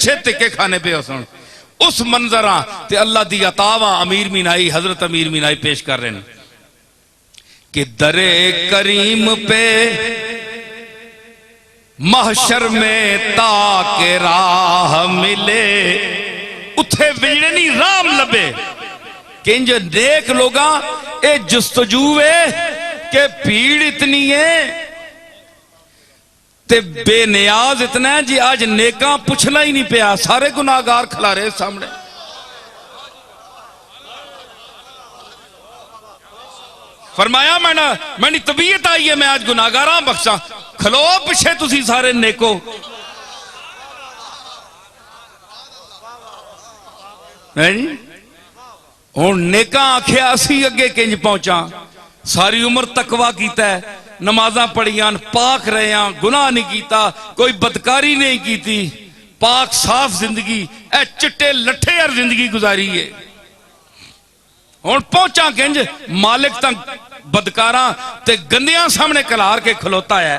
पिछे धिक्के खाने पे हसन उस मंजरा ते अल्लाह दी अतावा अमीर मीनाई हजरत अमीर मीनाई पेश कर रहे हैं कि दरे करीम पे महशर में ताके राह मिले उथे विजड़े नहीं राम लबे किंज देख लोगा ए जुस्तजू है कि भीड़ इतनी है ते बेनियाज इतना है जी आज नेका पुछना ही नहीं पिया सारे गुनाहगार खिलारे सामने फरमाया मैंने तबीयत आई है मैं आज गुनाहगारा बख्शा खलो पिछे तुसी सारे नेको है जी हुण नेका आखिया असी अगे किंज पहुंचा सारी उम्र तकवा कीता है नमाजा पढ़ियां पाक रहे हैं गुनाह नहीं कीता कोई बदकारी नहीं की पाक साफ जिंदगी ए चिट्टे लट्ठे यार जिंदगी गुजारी है हुण पहुंचा किंज मालिक तक बदकारा ते गंदियां सामने कलार के खलोता है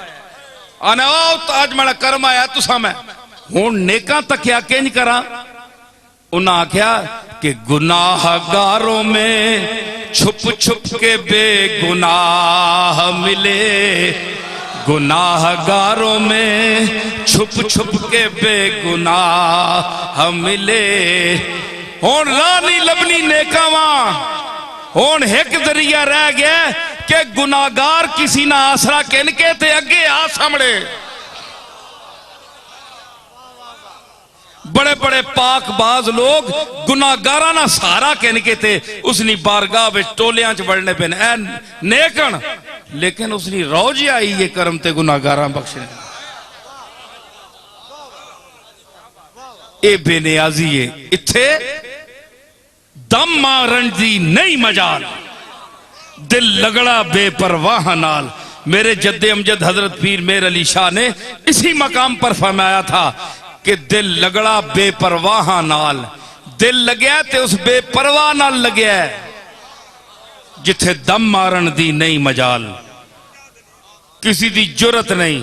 आने आज मेरा कर्म आया तुसा मैं हुण नेका तकिया किंज करा उन्हें आख्या कि गुनाहगारों में छुप छुप के बेगुनाह मिले गुनाहगारों में छुप छुप के बेगुनाह मिले हुण राह नहीं लभनी नेकावा हुण एक जरिया रह गया कि गुनाहगार किसी ना आसरा किनके ते अगे आ सामने बड़े बड़े पाकबाज लोग गुनाहगारा ना सहारा कहने थे उसनी बारगाह में टोलियां च बढ़ने पे नेकन लेकिन उसनी रोज आई ये कर्म ते गुनाहगारा बख्शने ए बेनियाजी है इत्थे दम मारन दी नहीं मजाल दिल लगड़ा बेपरवाह नाल मेरे जद्दे अमजद हजरत पीर मेर अली शाह ने इसी मकाम पर फरमाया था कि दिल लगड़ा बेपरवाह नाल दिल लग्या ते उस बेपरवाह नाल लग्या जिथे दम मारन दी नहीं मजाल किसी दी जुरत नहीं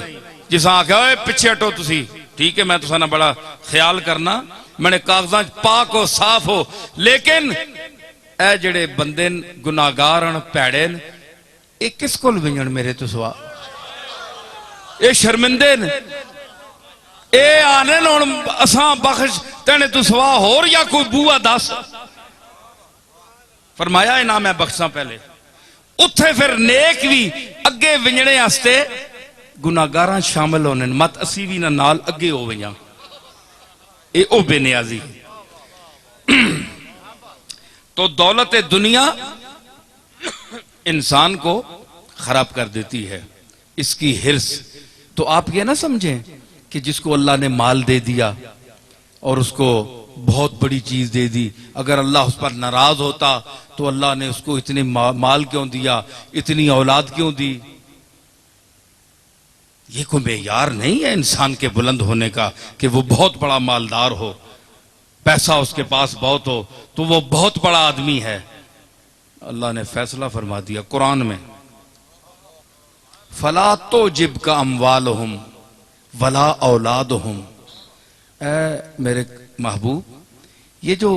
जिसा आख्या पिछे हटो तुसी ठीक है मैं तुसा ना बड़ा ख्याल करना मैंने कागजां पाक हो साफ हो लेकिन ए जड़े बंदे गुनाहगार भैड़े ये किस कोल विंजण मेरे तो सवा ये शर्मिंदे ने ए आने हुण असां बख्श तेने तू सवा होर या कोई बूआ दस फरमाया इना मैं बख्शा पहले उत्थे फिर नेक भी अगे विंजणे आस्ते गुनाहगारां शामिल होने मत असी भी ना नाल अगे हो वइयां ए ओ बेनियाजी तो दौलत दुनिया इंसान को खराब कर देती है इसकी हिर्स तो आप ये ना समझें कि जिसको अल्लाह ने माल दे दिया और उसको बहुत बड़ी चीज दे दी अगर अल्लाह उस पर नाराज होता तो अल्लाह ने उसको इतने माल क्यों दिया इतनी औलाद क्यों दी ये कोई मेयार नहीं है इंसान के बुलंद होने का कि वो बहुत बड़ा मालदार हो पैसा उसके पास बहुत हो तो वो बहुत बड़ा आदमी है अल्लाह ने फैसला फरमा दिया कुरान में फला तो जिब का अमवालहुम वला औलादहुम मेरे महबूब ये जो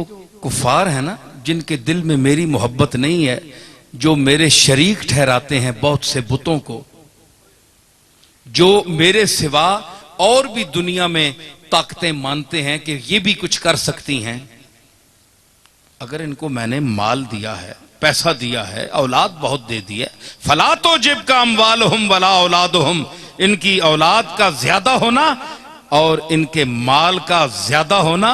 कुफार है ना जिनके दिल में मेरी मोहब्बत नहीं है जो मेरे शरीक ठहराते हैं बहुत से बुतों को जो मेरे सिवा और भी दुनिया में ताकतें मानते हैं कि ये भी कुछ कर सकती हैं अगर इनको मैंने माल दिया है पैसा दिया है औलाद बहुत दे दी है फला तो जिब का अमवालहुम वला औलादहुम इनकी औलाद का ज्यादा होना और इनके माल का ज्यादा होना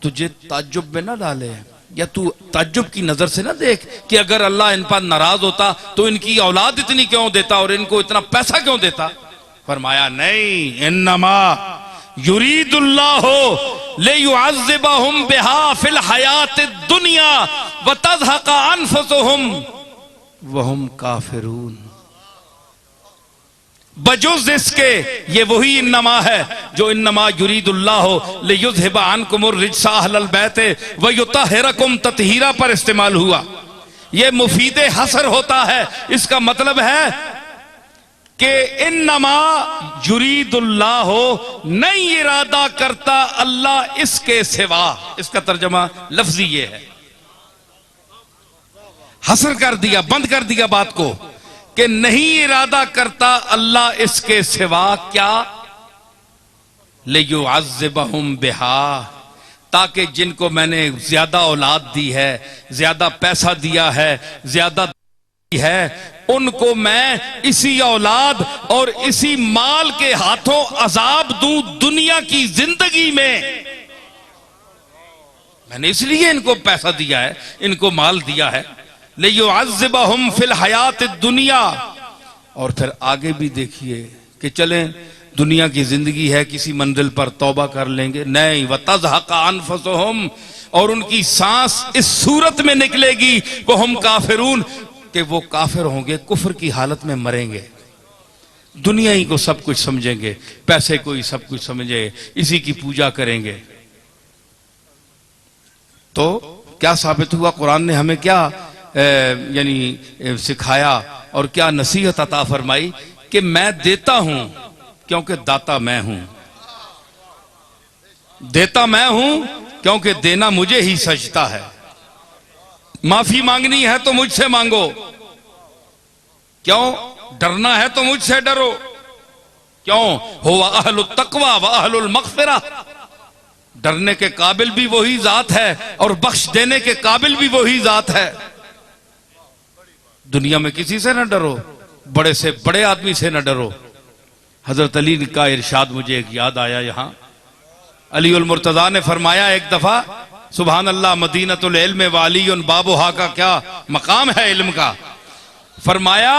तुझे ताज्जुब में ना डाले या तू ताज्जुब की नजर से ना देख कि अगर अल्लाह इन पर नाराज होता तो इनकी औलाद इतनी क्यों देता और इनको इतना पैसा क्यों देता फरमाया नहीं इन्नमा युरीदुल्लाहु लियुअज़्ज़िबहुम बिहा फिल हयात दुनिया व तज़हक़ अनफुसुहुम व हुम काफिरून बजुज़ इसके ये वही इन्नमा है जो इन्नमा युरीदुल्लाहु लियुज़हिबा अन्कुमुर रिज्सा अहलल बैत व युतहिरकुम तत्हीरा पर इस्तेमाल हुआ। ये मुफीद हसर होता है, इसका मतलब है कि इन्नमा युरीदुल्लाह हो, नहीं इरादा करता अल्लाह इसके सिवा। इसका तर्जमा लफ्जी ये है, हसर कर दिया, बंद कर दिया बात को कि नहीं इरादा करता अल्लाह इसके सिवा क्या, लियुअज़्ज़िबहुम बिहा, ताकि जिनको मैंने ज्यादा औलाद दी है, ज्यादा पैसा दिया है, ज्यादा दी है, उनको मैं इसी औलाद और इसी माल के हाथों अजाब दूं दुनिया की जिंदगी में। मैंने इसलिए इनको पैसा दिया है, इनको माल दिया है, लियुअज़्ज़िबहुम फिल हयात दुनिया। और फिर आगे भी देखिए कि चलें दुनिया की जिंदगी है, किसी मंजिल पर तौबा कर लेंगे, नहीं, वतज़हक़ अनफुसुहुम, और उनकी सांस इस सूरत में निकलेगी वो हम काफिरून, कि वो काफिर होंगे, कुफ्र की हालत में मरेंगे, दुनिया ही को सब कुछ समझेंगे, पैसे को ही सब कुछ समझे, इसी की पूजा करेंगे। तो क्या साबित हुआ, कुरान ने हमें क्या यानी सिखाया और क्या नसीहत अता फरमाई कि मैं देता हूं क्योंकि दाता मैं हूं, देता मैं हूं क्योंकि देना मुझे ही सजता है। माफी मांगनी है तो मुझसे मांगो, क्यों डरना है तो मुझसे डरो, क्यों हुवा अहलुत तक़वा व अहलुल मग़फ़िरा, डरने के काबिल भी वही जात है और बख्श देने के काबिल भी वही जात है। दुनिया में किसी से न डरो, बड़े से बड़े आदमी से न डरो। हजरत अली का इरशाद मुझे एक याद आया, यहां अली उल मुर्तजा ने फरमाया एक दफा, सुभान अल्लाह, मदीनतुल इल्म वालियुन बाबुहा का क्या मकाम है इल्म का। फरमाया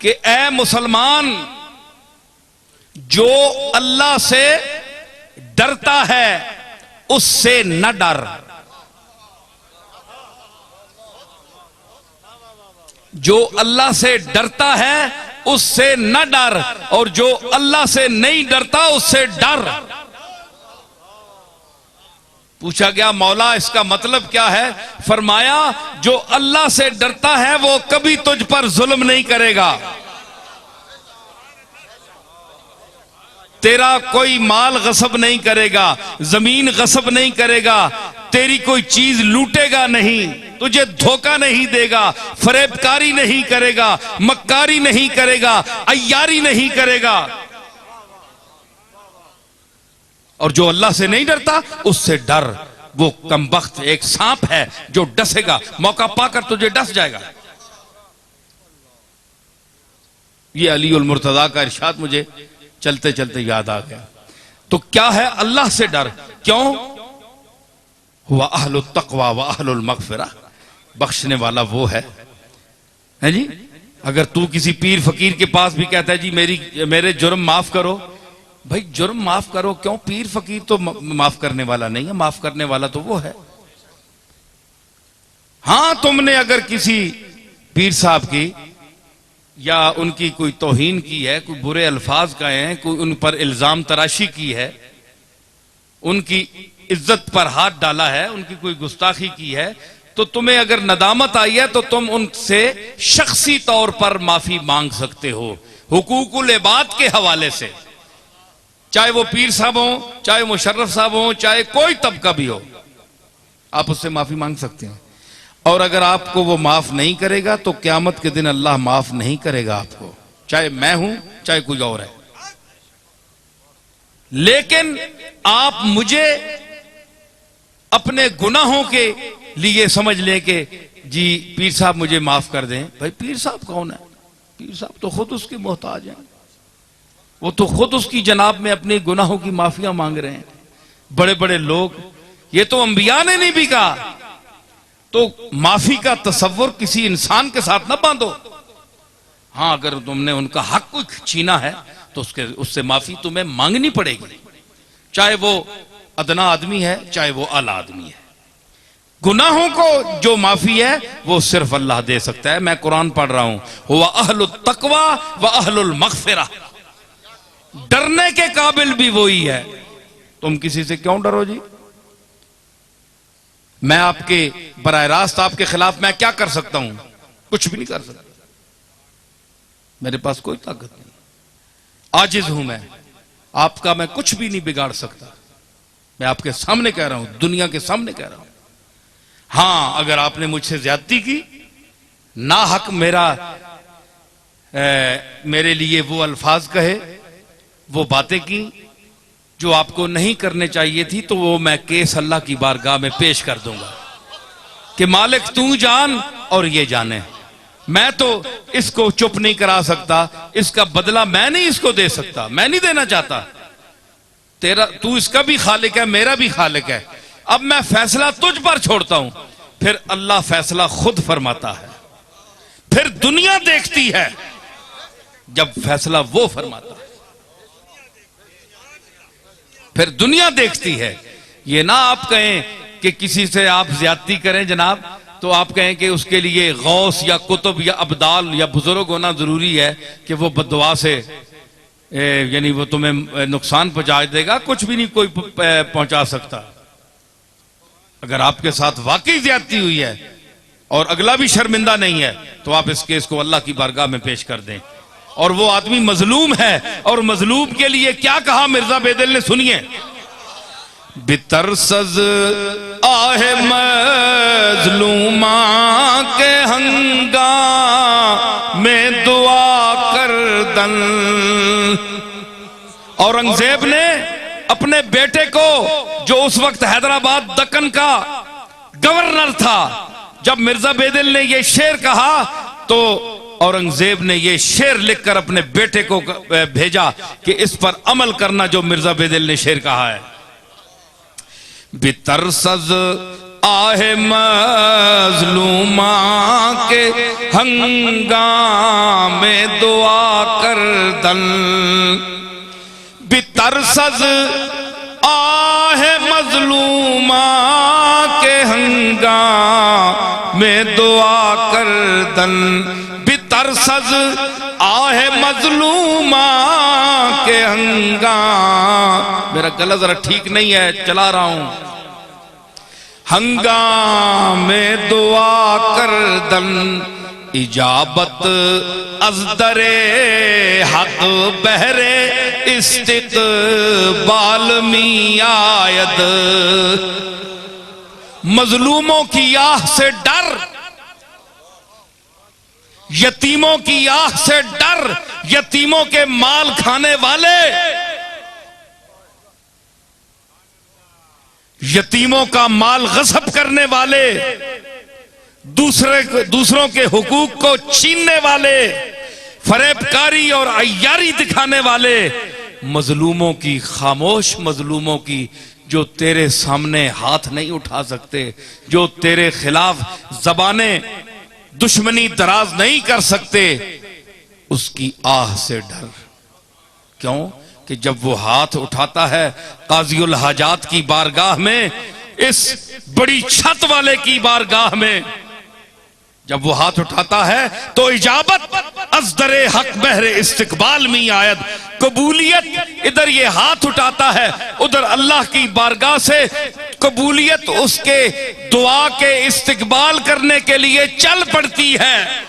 कि ए मुसलमान, जो अल्लाह से डरता है उससे न डर, जो अल्लाह से डरता है उससे न डर, और जो अल्लाह से नहीं डरता उससे डर। पूछा गया मौला इसका मतलब क्या है? फरमाया जो अल्लाह से डरता है वो कभी तुझ पर जुल्म नहीं करेगा, तेरा कोई माल गसब नहीं करेगा, जमीन गसब नहीं करेगा, तेरी कोई चीज लूटेगा नहीं, तुझे धोखा नहीं देगा, फरेबकारी नहीं करेगा, मक्कारी नहीं करेगा, अय्यारी नहीं करेगा। और जो अल्लाह से नहीं डरता उससे डर, वो कमबख्त एक सांप है जो डसेगा, मौका पाकर तुझे डस जाएगा। ये अली उल मुर्तजा का इरशाद मुझे चलते चलते याद आ गया। तो क्या है अल्लाह से डर? क्यों? हुआ अहलुत तक़वा व अहलुल मग़फ़िरा, बख्शने वाला वो है जी। अगर तू किसी पीर फकीर के पास भी कहता है जी मेरे जुर्म माफ करो, भाई जुर्म माफ करो क्यों? पीर फकीर तो माफ करने वाला नहीं है, माफ करने वाला तो वो है। हां, तुमने अगर किसी पीर साहब की या उनकी कोई तौहीन की है, कोई बुरे अल्फाज कहे हैं, कोई उन पर इल्जाम तराशी की है, उनकी इज्जत पर हाथ डाला है, उनकी कोई गुस्ताखी की है, तो तुम्हें अगर नदामत आई है तो तुम उनसे शख्सी तौर पर माफी मांग सकते हो, हुकूकुल इबाद के हवाले से। चाहे वो पीर साहब हो, चाहे मुशर्रफ साहब हो, चाहे कोई तबका भी हो, आप उससे माफी मांग सकते हैं। और अगर आपको वो माफ नहीं करेगा तो क्यामत के दिन अल्लाह माफ नहीं करेगा आपको, चाहे मैं हूं चाहे कोई और है। लेकिन आप मुझे अपने गुनाहों के लिए समझ लें कि जी पीर साहब मुझे माफ कर दें। भाई पीर साहब कौन है? पीर साहब तो खुद उसके मोहताज हैं, वो तो खुद उसकी जनाब में अपने गुनाहों की माफिया मांग रहे हैं। बड़े बड़े लोग, ये तो अंबिया ने नहीं भी कहा। तो माफी का तसव्वुर किसी इंसान के साथ ना बांधो। हां, अगर तुमने उनका हक कोई छीना है तो उससे माफी तुम्हें मांगनी पड़ेगी, चाहे वो अदना आदमी है चाहे वो आला आदमी है। गुनाहों को जो माफी है वो सिर्फ अल्लाह दे सकता है। मैं कुरान पढ़ रहा हूं, हुवा अहलुत तक़वा व अहलुल मग़फ़िरा, डरने के काबिल भी वही है। तुम किसी से क्यों डरो जी? मैं आपके बराह रास्त आपके खिलाफ मैं क्या कर सकता हूं? कुछ भी नहीं कर सकता। मेरे पास कोई ताकत नहीं, आजिज हूं मैं, आपका मैं कुछ भी नहीं बिगाड़ सकता। मैं आपके सामने कह रहा हूं, दुनिया के सामने कह रहा हूं। हां, अगर आपने मुझसे ज्यादती की, ना हक मेरे लिए वो अल्फाज कहे, वो बातें की जो आपको नहीं करने चाहिए थी, तो वो मैं केस अल्लाह की बारगाह में पेश कर दूंगा कि मालिक तू जान और ये जाने। मैं तो इसको चुप नहीं करा सकता, इसका बदला मैं नहीं इसको दे सकता, मैं नहीं देना चाहता। तेरा, तू इसका भी खालिक है, मेरा भी खालिक है। अब मैं फैसला तुझ पर छोड़ता हूं। फिर अल्लाह फैसला खुद फरमाता है। फिर दुनिया देखती है जब फैसला वो फरमाता है, फिर दुनिया देखती है। ये ना आप कहें कि किसी से आप ज्यादती करें जनाब, तो आप कहें कि उसके लिए गौस या कुतुब या अब्दाल या बुजुर्ग होना जरूरी है कि वो बद्दुआ से यानी वो तुम्हें नुकसान पहुंचा देगा। कुछ भी नहीं कोई पहुंचा सकता। अगर आपके साथ वाकई ज्यादती हुई है और अगला भी शर्मिंदा नहीं है, तो आप इस केस को अल्लाह की बारगाह में पेश कर दें। और वो आदमी मजलूम है, और मजलूम के लिए क्या कहा मिर्जा बेदिल ने, सुनिए। बितरसज आहे मजलूमा के हंगा में दुआ कर दन। औरंगजेब ने अपने बेटे को, जो उस वक्त हैदराबाद दक्कन का गवर्नर था, जब मिर्जा बेदिल ने यह शेर कहा, तो औरंगजेब ने यह शेर लिखकर अपने बेटे को भेजा कि इस पर अमल करना जो मिर्जा बेदिल ने शेर कहा है। बितरसज आहे मजलूमा के हंगामे दुआ कर दन। बितरसज आहे मजलूमा के हंगामे दुआ कर दन। बितरसज आहे मजलूमा के हंगाम, मेरा गला जरा ठीक नहीं है, चला रहा हूं। हंगामे दुआ कर दन, इजाबत अज़दरे हक बहरे इस्तिक़बाल मी आयद। मजलूमों की आह से डर, यतीमों की आह से डर, यतीमों के माल खाने वाले, यतीमों का माल गस्ब करने वाले, दूसरों के हुकूक को छीनने वाले, फरेबकारी और अय्यारी दिखाने वाले मजलूमों की, खामोश मजलूमों की, जो तेरे सामने हाथ नहीं उठा सकते, जो तेरे खिलाफ जबाने दुश्मनी दराज नहीं कर सकते, उसकी आह से डर। क्यों? कि जब वो हाथ उठाता है काज़ीउल हाजात की बारगाह में, इस बड़ी छत वाले की बारगाह में, जब वो हाथ उठाता है तो इजाबत अज़दरे हक बहरे इस्तिक़बाल में आयत, कबूलियत इधर ये हाथ उठाता है, उधर अल्लाह की बारगाह से कबूलियत उसके दुआ के इस्तिक़बाल करने के लिए चल पड़ती है।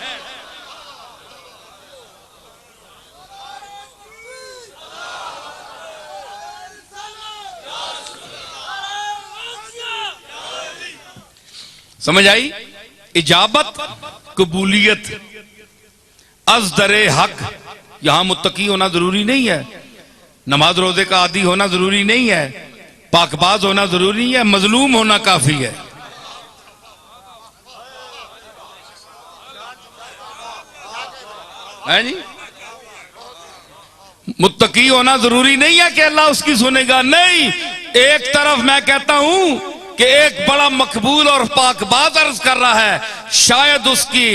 समझ आई? इजाबत, कबूलियत, अज़दरे हक। यहां मुत्तकी होना जरूरी नहीं है, नमाज रोजे का आदी होना जरूरी नहीं है, पाकबाज होना जरूरी नहीं है, मजलूम होना काफी है। जी, मुत्तकी होना जरूरी नहीं है कि अल्लाह उसकी सुनेगा, नहीं। एक तरफ मैं कहता हूं कि एक बड़ा मकबूल और पाकबाज अर्ज कर रहा है, शायद उसकी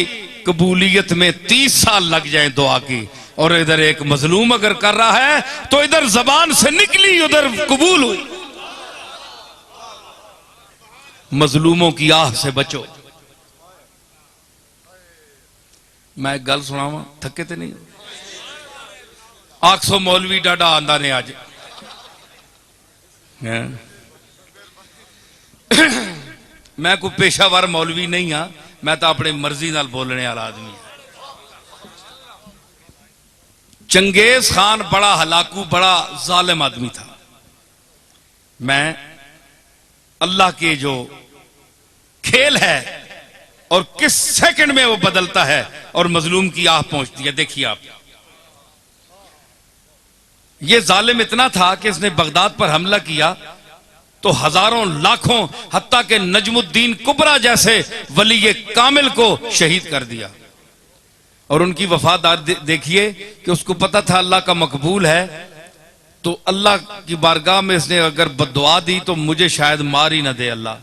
कबूलियत में 30 साल लग जाए दुआ की, और इधर एक मजलूम अगर कर रहा है तो इधर जबान से निकली, उधर कबूल हुई। मजलूमों की आह से बचो। मैं गल सुनावा, थके तो नहीं? 800 मौलवी डाडा आंदा ने आज। मैं कोई पेशावर मौलवी नहीं हाँ, मैं तो अपनी मर्जी नाल बोलने वाला आदमी। चंगेज खान बड़ा हलाकू, बड़ा जालिम आदमी था। मैं अल्लाह के जो खेल है और किस सेकंड में वो बदलता है और मजलूम की आह पहुंचती है, देखिए आप। ये जालिम इतना था कि इसने बगदाद पर हमला किया तो हजारों लाखों, हत्ता के नजमुद्दीन कुबरा जैसे वली कामिल को शहीद कर दिया। और उनकी वफादार देखिए कि उसको पता था अल्लाह का मकबूल है, तो अल्लाह की बारगाह में इसने अगर बद्दुआ दी तो मुझे शायद मार ही ना दे अल्लाह।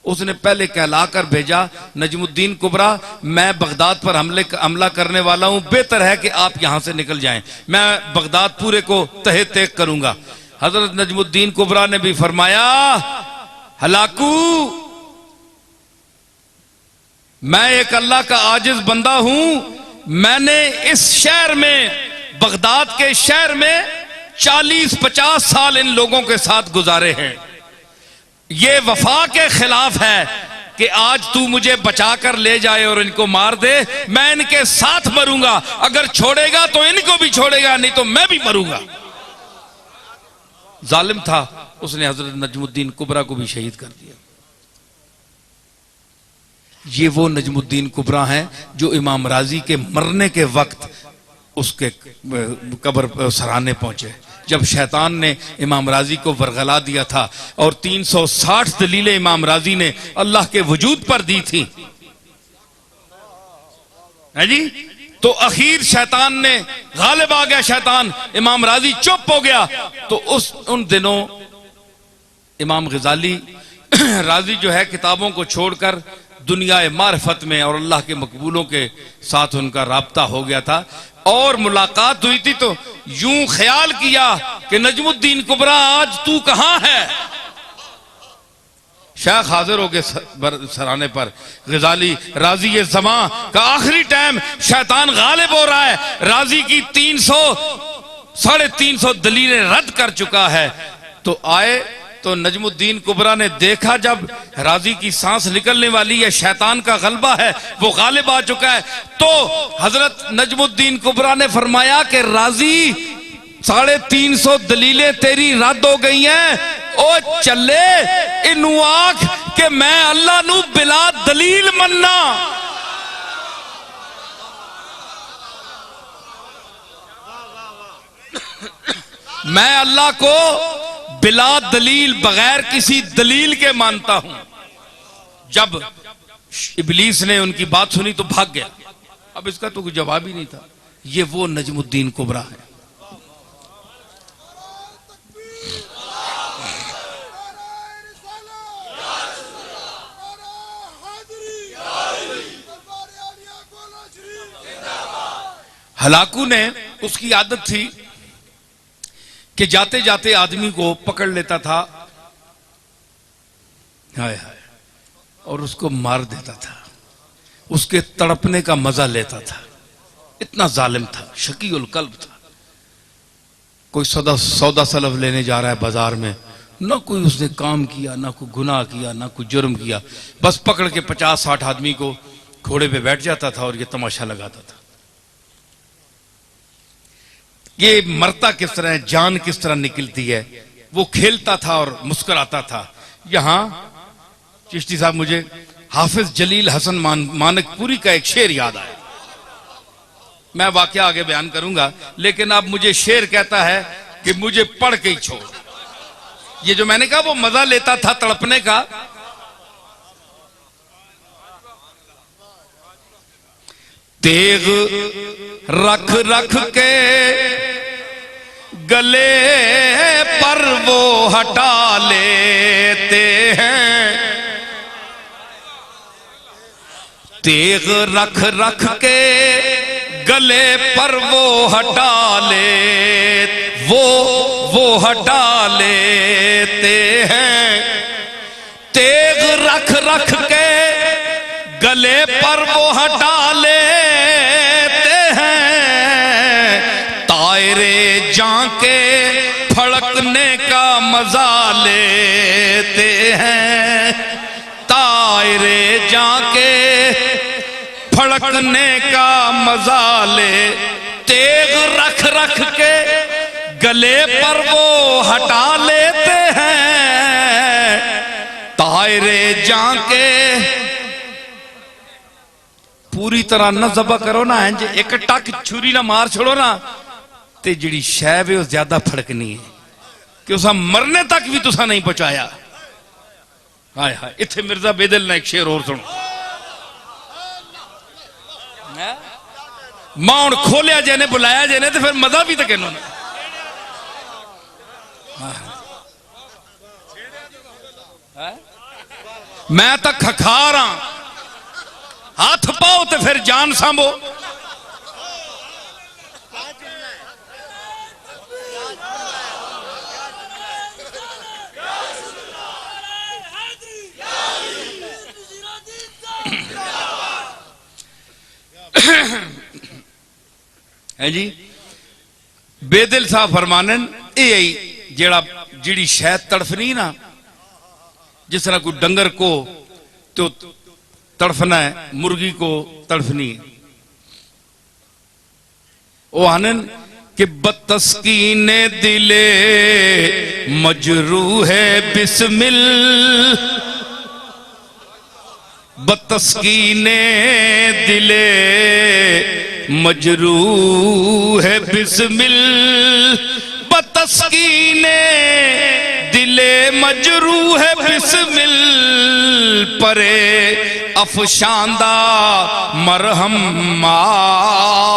उसने पहले कहला कर भेजा, नजमुद्दीन कुबरा, मैं बगदाद पर हमला करने वाला हूं, बेहतर है कि आप यहां से निकल जाएं, मैं बगदाद पूरे को तहे तेग करूंगा। हजरत नजमुद्दीन कुबरा ने भी फरमाया, हलाकू, मैं एक अल्लाह का आजिज बंदा हूं, मैंने इस शहर में, बगदाद के शहर में 40-50 साल इन लोगों के साथ गुजारे हैं। ये वफा के खिलाफ है कि आज तू मुझे बचाकर ले जाए और इनको मार दे, मैं इनके साथ मरूंगा, अगर छोड़ेगा तो इनको भी छोड़ेगा, नहीं तो मैं भी मरूंगा। जालिम था, उसने हजरत नजमुद्दीन कुबरा को भी शहीद कर दिया। ये वो नजमुद्दीन कुबरा हैं जो इमाम राजी के मरने के वक्त उसके कब्र सराहने पहुंचे, जब शैतान ने इमाम राजी को वरगला दिया था और 360 दलीलें इमाम राजी ने अल्लाह के वजूद पर दी थी, है जी। तो आखिर शैतान ने गालिब आ गया, शैतान, इमाम राजी चुप हो गया। तो उन दिनों इमाम गजाली राजी जो है किताबों को छोड़कर दुनिया मार्फत में और अल्लाह के मकबूलों के साथ उनका राब्ता हो गया था। और मुलाकात हुई थी तो यूं ख्याल किया कि नजमुद्दीन कुबरा आज तू कहां है। शेख हाजिर हो गए सराने पर, गजाली, राजी ये जमा का आखिरी टाइम, शैतान गालिब हो रहा है, राजी की 300-350 दलीलें रद्द कर चुका है। तो आए तो नजमुद्दीन कुबरा ने देखा जब राजी की सांस निकलने वाली है, शैतान का गलबा है, वो गालिब आ चुका है, तो हजरत नजमुद्दीन कुबरा ने फरमाया कि राजी 350 दलीलें तेरी रद्द हो गई हैं, ओ चले इनू आख के मैं अल्लाह नू बिला दलील मन्ना। मैं अल्लाह को बिला दलील, बगैर किसी दलील के मानता हूं। जब इबलीस ने उनकी बात सुनी तो भाग गया, अब इसका तो कोई जवाब ही नहीं था। ये वो नजमुद्दीन कुबरा है। हलाकू ने, उसकी आदत थी कि जाते जाते आदमी को पकड़ लेता था, हाय हाय, और उसको मार देता था, उसके तड़पने का मजा लेता था। इतना जालिम था, शकीउल कल्ब था। कोई सौदा सलफ लेने जा रहा है बाजार में, ना कोई उसने काम किया, ना कोई गुनाह किया, ना कोई जुर्म किया, बस पकड़ के 50-60 आदमी को घोड़े पे बैठ जाता था और ये तमाशा लगाता था। ये मरता किस तरह है, जान किस तरह निकलती है, वो खेलता था और मुस्कुराता था। यहां चिश्ती साहब, मुझे हाफिज जलील हसन मानकपुरी का एक शेर याद आया। मैं वाकया आगे बयान करूंगा, लेकिन अब मुझे शेर कहता है कि मुझे पढ़ के ही छोड़। ये जो मैंने कहा वो मजा लेता था तड़पने का। तेग रख रख के गले पर वो हटा लेते हैं, तेग रख रख के गले पर वो हटा ले, वो हटा लेते हैं। तेग रख रख के गले पर वो हटा लेते हैं, तायरे जां के फड़कने का मजा लेते हैं, तायरे जां के फड़कने का मजा ले। तेग रख रख के गले पर वो हटा लेते हैं, तायरे जाके पूरी तरह न ज़बा करो ना, इंज एक टक छुरी ना मार छोड़ो ना, ते जिहड़ी शै वे ज्यादा फड़कनी है कि उसा मरने तक भी तुसा नहीं पहुंचाया। हाय हाय, इत्थे मिर्जा बेदल ने एक शेर और सुनो। मां हुण खोलिया जे ने बुलाया जे ने, तो फिर मजा भी तो कहना। मैं तो खखार हाँ, हाथ पाओ तो फिर जान सांभो। है जी, बेदिल साहब फरमानन ये जेड़ा जिड़ी शैद तड़फनी ना, जिस तरह कोई डंगर को तो तड़फना है, मुर्गी को तड़फनी है। वो आनन कि बतस्कीने दिले मजरू है बिस्मिल, बतस्कीने दिले मजरू है बिस्मिल, बतस्कीने दिले मजरू है बिस्मिल, परे अफशांदा मरहम माफरीदंद,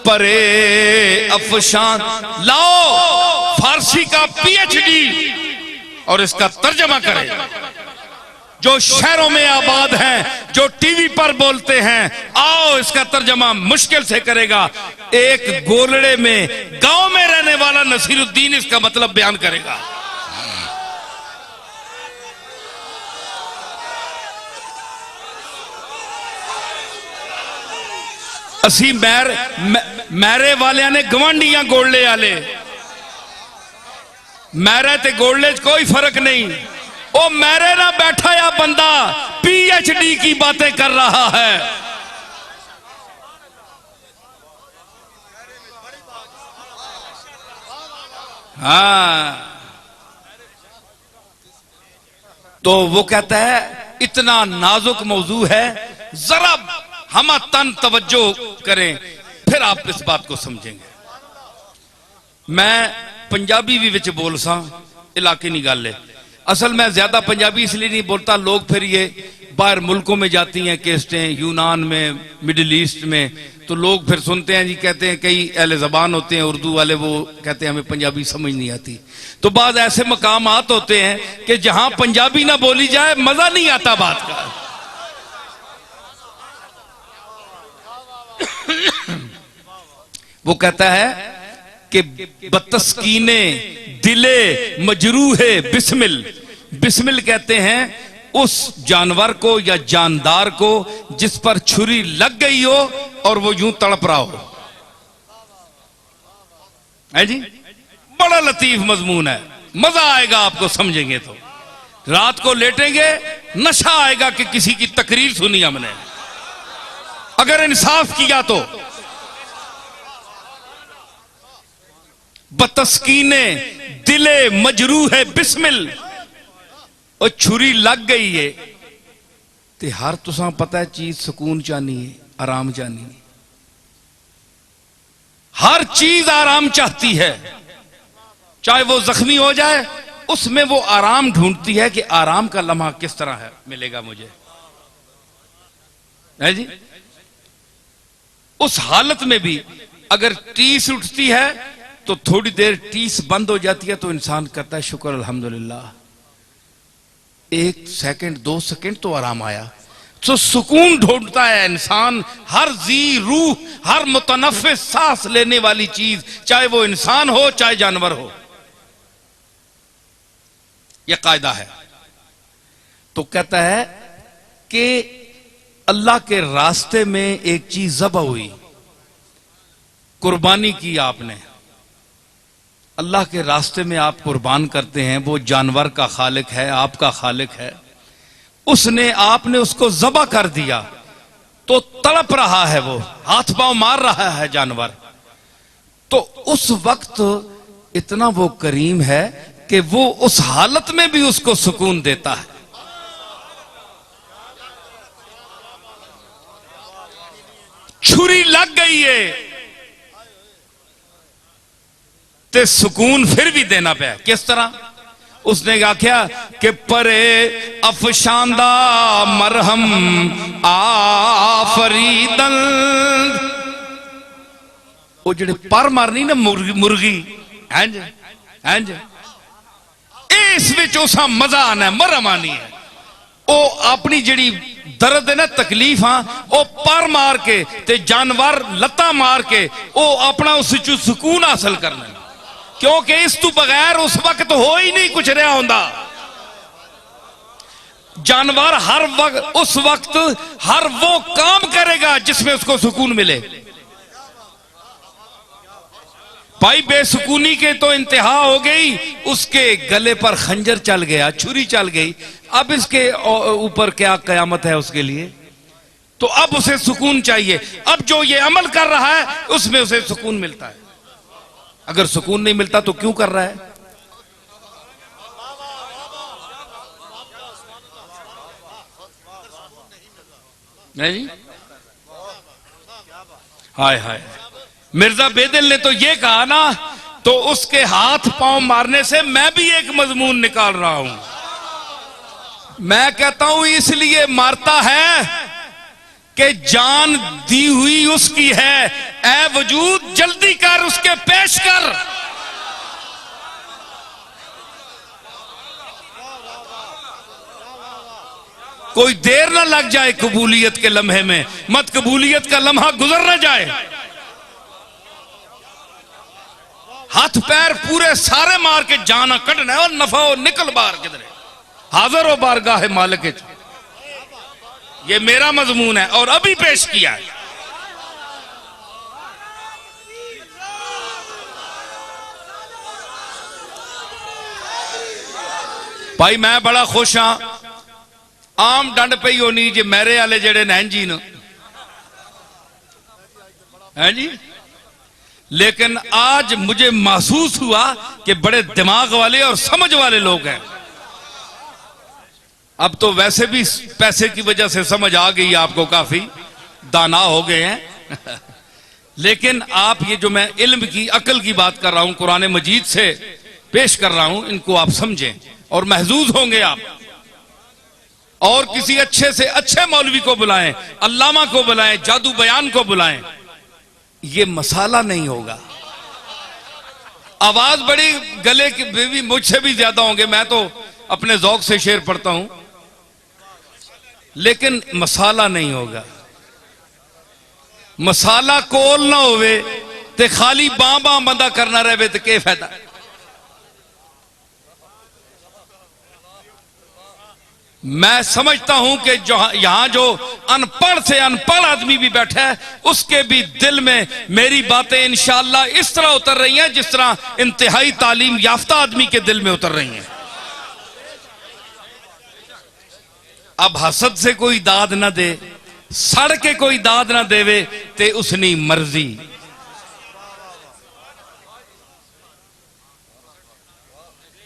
परे अफशान। लाओ फारसी का पीएचडी और इसका तर्जमा करें। जो शहरों में आबाद हैं, जो टीवी पर बोलते हैं, आओ इसका तर्जमा मुश्किल से करेगा। एक गोलड़े में गांव में रहने वाला नसीरुद्दीन इसका मतलब बयान करेगा। असी मैरे वाले ने गवांडियां गोलड़े आले, मैरे ते गोलड़े च कोई फर्क नहीं। ओ मेरे ना बैठा या बंदा पीएचडी की बातें कर रहा है। हाँ, तो वो कहता है इतना नाजुक मौजू है, जरा हम तन तवज्जो करें, फिर आप इस बात को समझेंगे। मैं पंजाबी भी विच बोल सा, इलाके नहीं गल है। असल में ज्यादा पंजाबी इसलिए नहीं बोलता, लोग फिर ये बाहर मुल्कों में जाती हैं केस्टें, यूनान में, मिडिल ईस्ट में, तो लोग फिर सुनते हैं जी, कहते हैं कई अहले ज़बान होते हैं उर्दू वाले, वो कहते हैं हमें पंजाबी समझ नहीं आती। तो बाद ऐसे मकामात होते हैं कि जहां पंजाबी ना बोली जाए मजा नहीं आता बात का। वो कहता है कि बतस्कीने दिले मजरू है बिस्मिल। बिस्मिल कहते हैं उस जानवर को या जानदार को जिस पर छुरी लग गई हो और वो यूं तड़प रहा हो। है जी, बड़ा लतीफ मजमून है, मजा आएगा आपको समझेंगे तो। रात को लेटेंगे, नशा आएगा कि किसी की तकरीर सुनी हमने, अगर इंसाफ किया तो। बतस्कीने दिले मजरू है बिस्मिल, और छुरी लग गई है ते हर तुसा पता है चीज सुकून चाहनी है, आराम चाहनी है। हर चीज आराम चाहती है, चाहे वो जख्मी हो जाए, उसमें वो आराम ढूंढती है कि आराम का लम्हा किस तरह है मिलेगा मुझे। है जी, उस हालत में भी अगर टीस उठती है तो थोड़ी देर टीस बंद हो जाती है तो इंसान कहता है शुक्र अल्हम्दुलिल्लाह, 1 सेकंड 2 सेकंड तो आराम आया। तो सुकून ढूंढता है इंसान, हर जी रूह, हर मुतनफ्फिस सांस लेने वाली चीज, चाहे वो इंसान हो चाहे जानवर हो। यह कायदा है। तो कहता है कि अल्लाह के रास्ते में एक चीज ज़बह हुई, कुर्बानी की आपने, अल्लाह के रास्ते में आप कुर्बान करते हैं, वो जानवर का खालिक है, आपका खालिक है, उसने आपने उसको ज़बह कर दिया, तो तड़प रहा है, वो हाथ पांव मार रहा है जानवर, तो उस वक्त इतना वो करीम है कि वो उस हालत में भी उसको सुकून देता है। छुरी लग गई है ते सुकून फिर भी देना पे। किस तरह? उसने आख्या कि परे अफशांदा मरहम आफरीदन, वो जेड़े पर मारनी ना मुर्गी हैंज हैंज, इस विच उसा मजा आना, मरहम आनी है। वो अपनी जिहड़ी दर्द है ना, तकलीफ, हाँ, वो पर मार के ते जानवर लत्ता मार के वो अपना उस सुकून हासिल करना, क्योंकि इस तू बगैर उस वक्त हो ही नहीं कुछ रहा होंदा। जानवर हर वक्त उस वक्त हर वो काम करेगा जिसमें उसको सुकून मिले। भाई बेसुकूनी के तो इंतहा हो गई, उसके गले पर खंजर चल गया, छुरी चल गई, अब इसके ऊपर क्या कयामत है उसके लिए? तो अब उसे सुकून चाहिए। अब जो ये अमल कर रहा है उसमें उसे सुकून मिलता है। अगर सुकून नहीं मिलता तो क्यों कर रहा है? नहीं जी, हाय हाय। मिर्जा बेदिल ने तो ये कहा ना, तो उसके हाथ पांव मारने से मैं भी एक मजमून निकाल रहा हूं। मैं कहता हूं इसलिए मारता है कि जान दी हुई उसकी है, ऐ वजूद जल्दी कर, उसके पेश कर। कोई देर ना लग जाए कबूलियत के लम्हे में, मत कबूलियत का लम्हा गुजर ना जाए। हाथ पैर पूरे सारे मार के जाना कटना है और नफा हो निकल बाहर किधरे, हाजिर हो बारगाह मालिक। ये मेरा मजमून है और अभी पेश किया है। भाई मैं बड़ा खुश हाँ, आम डंड पई होनी जे मेरे वाले जेड़े नैन जी न हैं जी, लेकिन आज मुझे महसूस हुआ कि बड़े दिमाग वाले और समझ वाले लोग हैं। अब तो वैसे भी पैसे की वजह से समझ आ गई आपको, काफी दाना हो गए हैं लेकिन आप ये जो मैं इल्म की अकल की बात कर रहा हूं, कुरान मजीद से पेश कर रहा हूं, इनको आप समझें और महजूज होंगे आप। और किसी अच्छे से अच्छे मौलवी को बुलाएं, अल्लामा को बुलाएं, जादू बयान को बुलाएं, ये मसाला नहीं होगा। आवाज बड़ी गले की भी मुझसे भी ज्यादा होंगे, मैं तो अपने जौक से शेर पढ़ता हूं, लेकिन मसाला नहीं होगा। मसाला कोल ना होवे ते खाली बां बां बंदा करना रहे तो क्या फायदा? मैं समझता हूं कि जो यहां जो अनपढ़ से अनपढ़ आदमी भी बैठा है, उसके भी दिल में मेरी बातें इंशाअल्लाह इस तरह उतर रही हैं जिस तरह इंतहाई तालीम याफ्ता आदमी के दिल में उतर रही हैं। अब हसद से कोई दाद ना दे, सड़ के कोई दाद ना देवे ते उसनी मर्जी।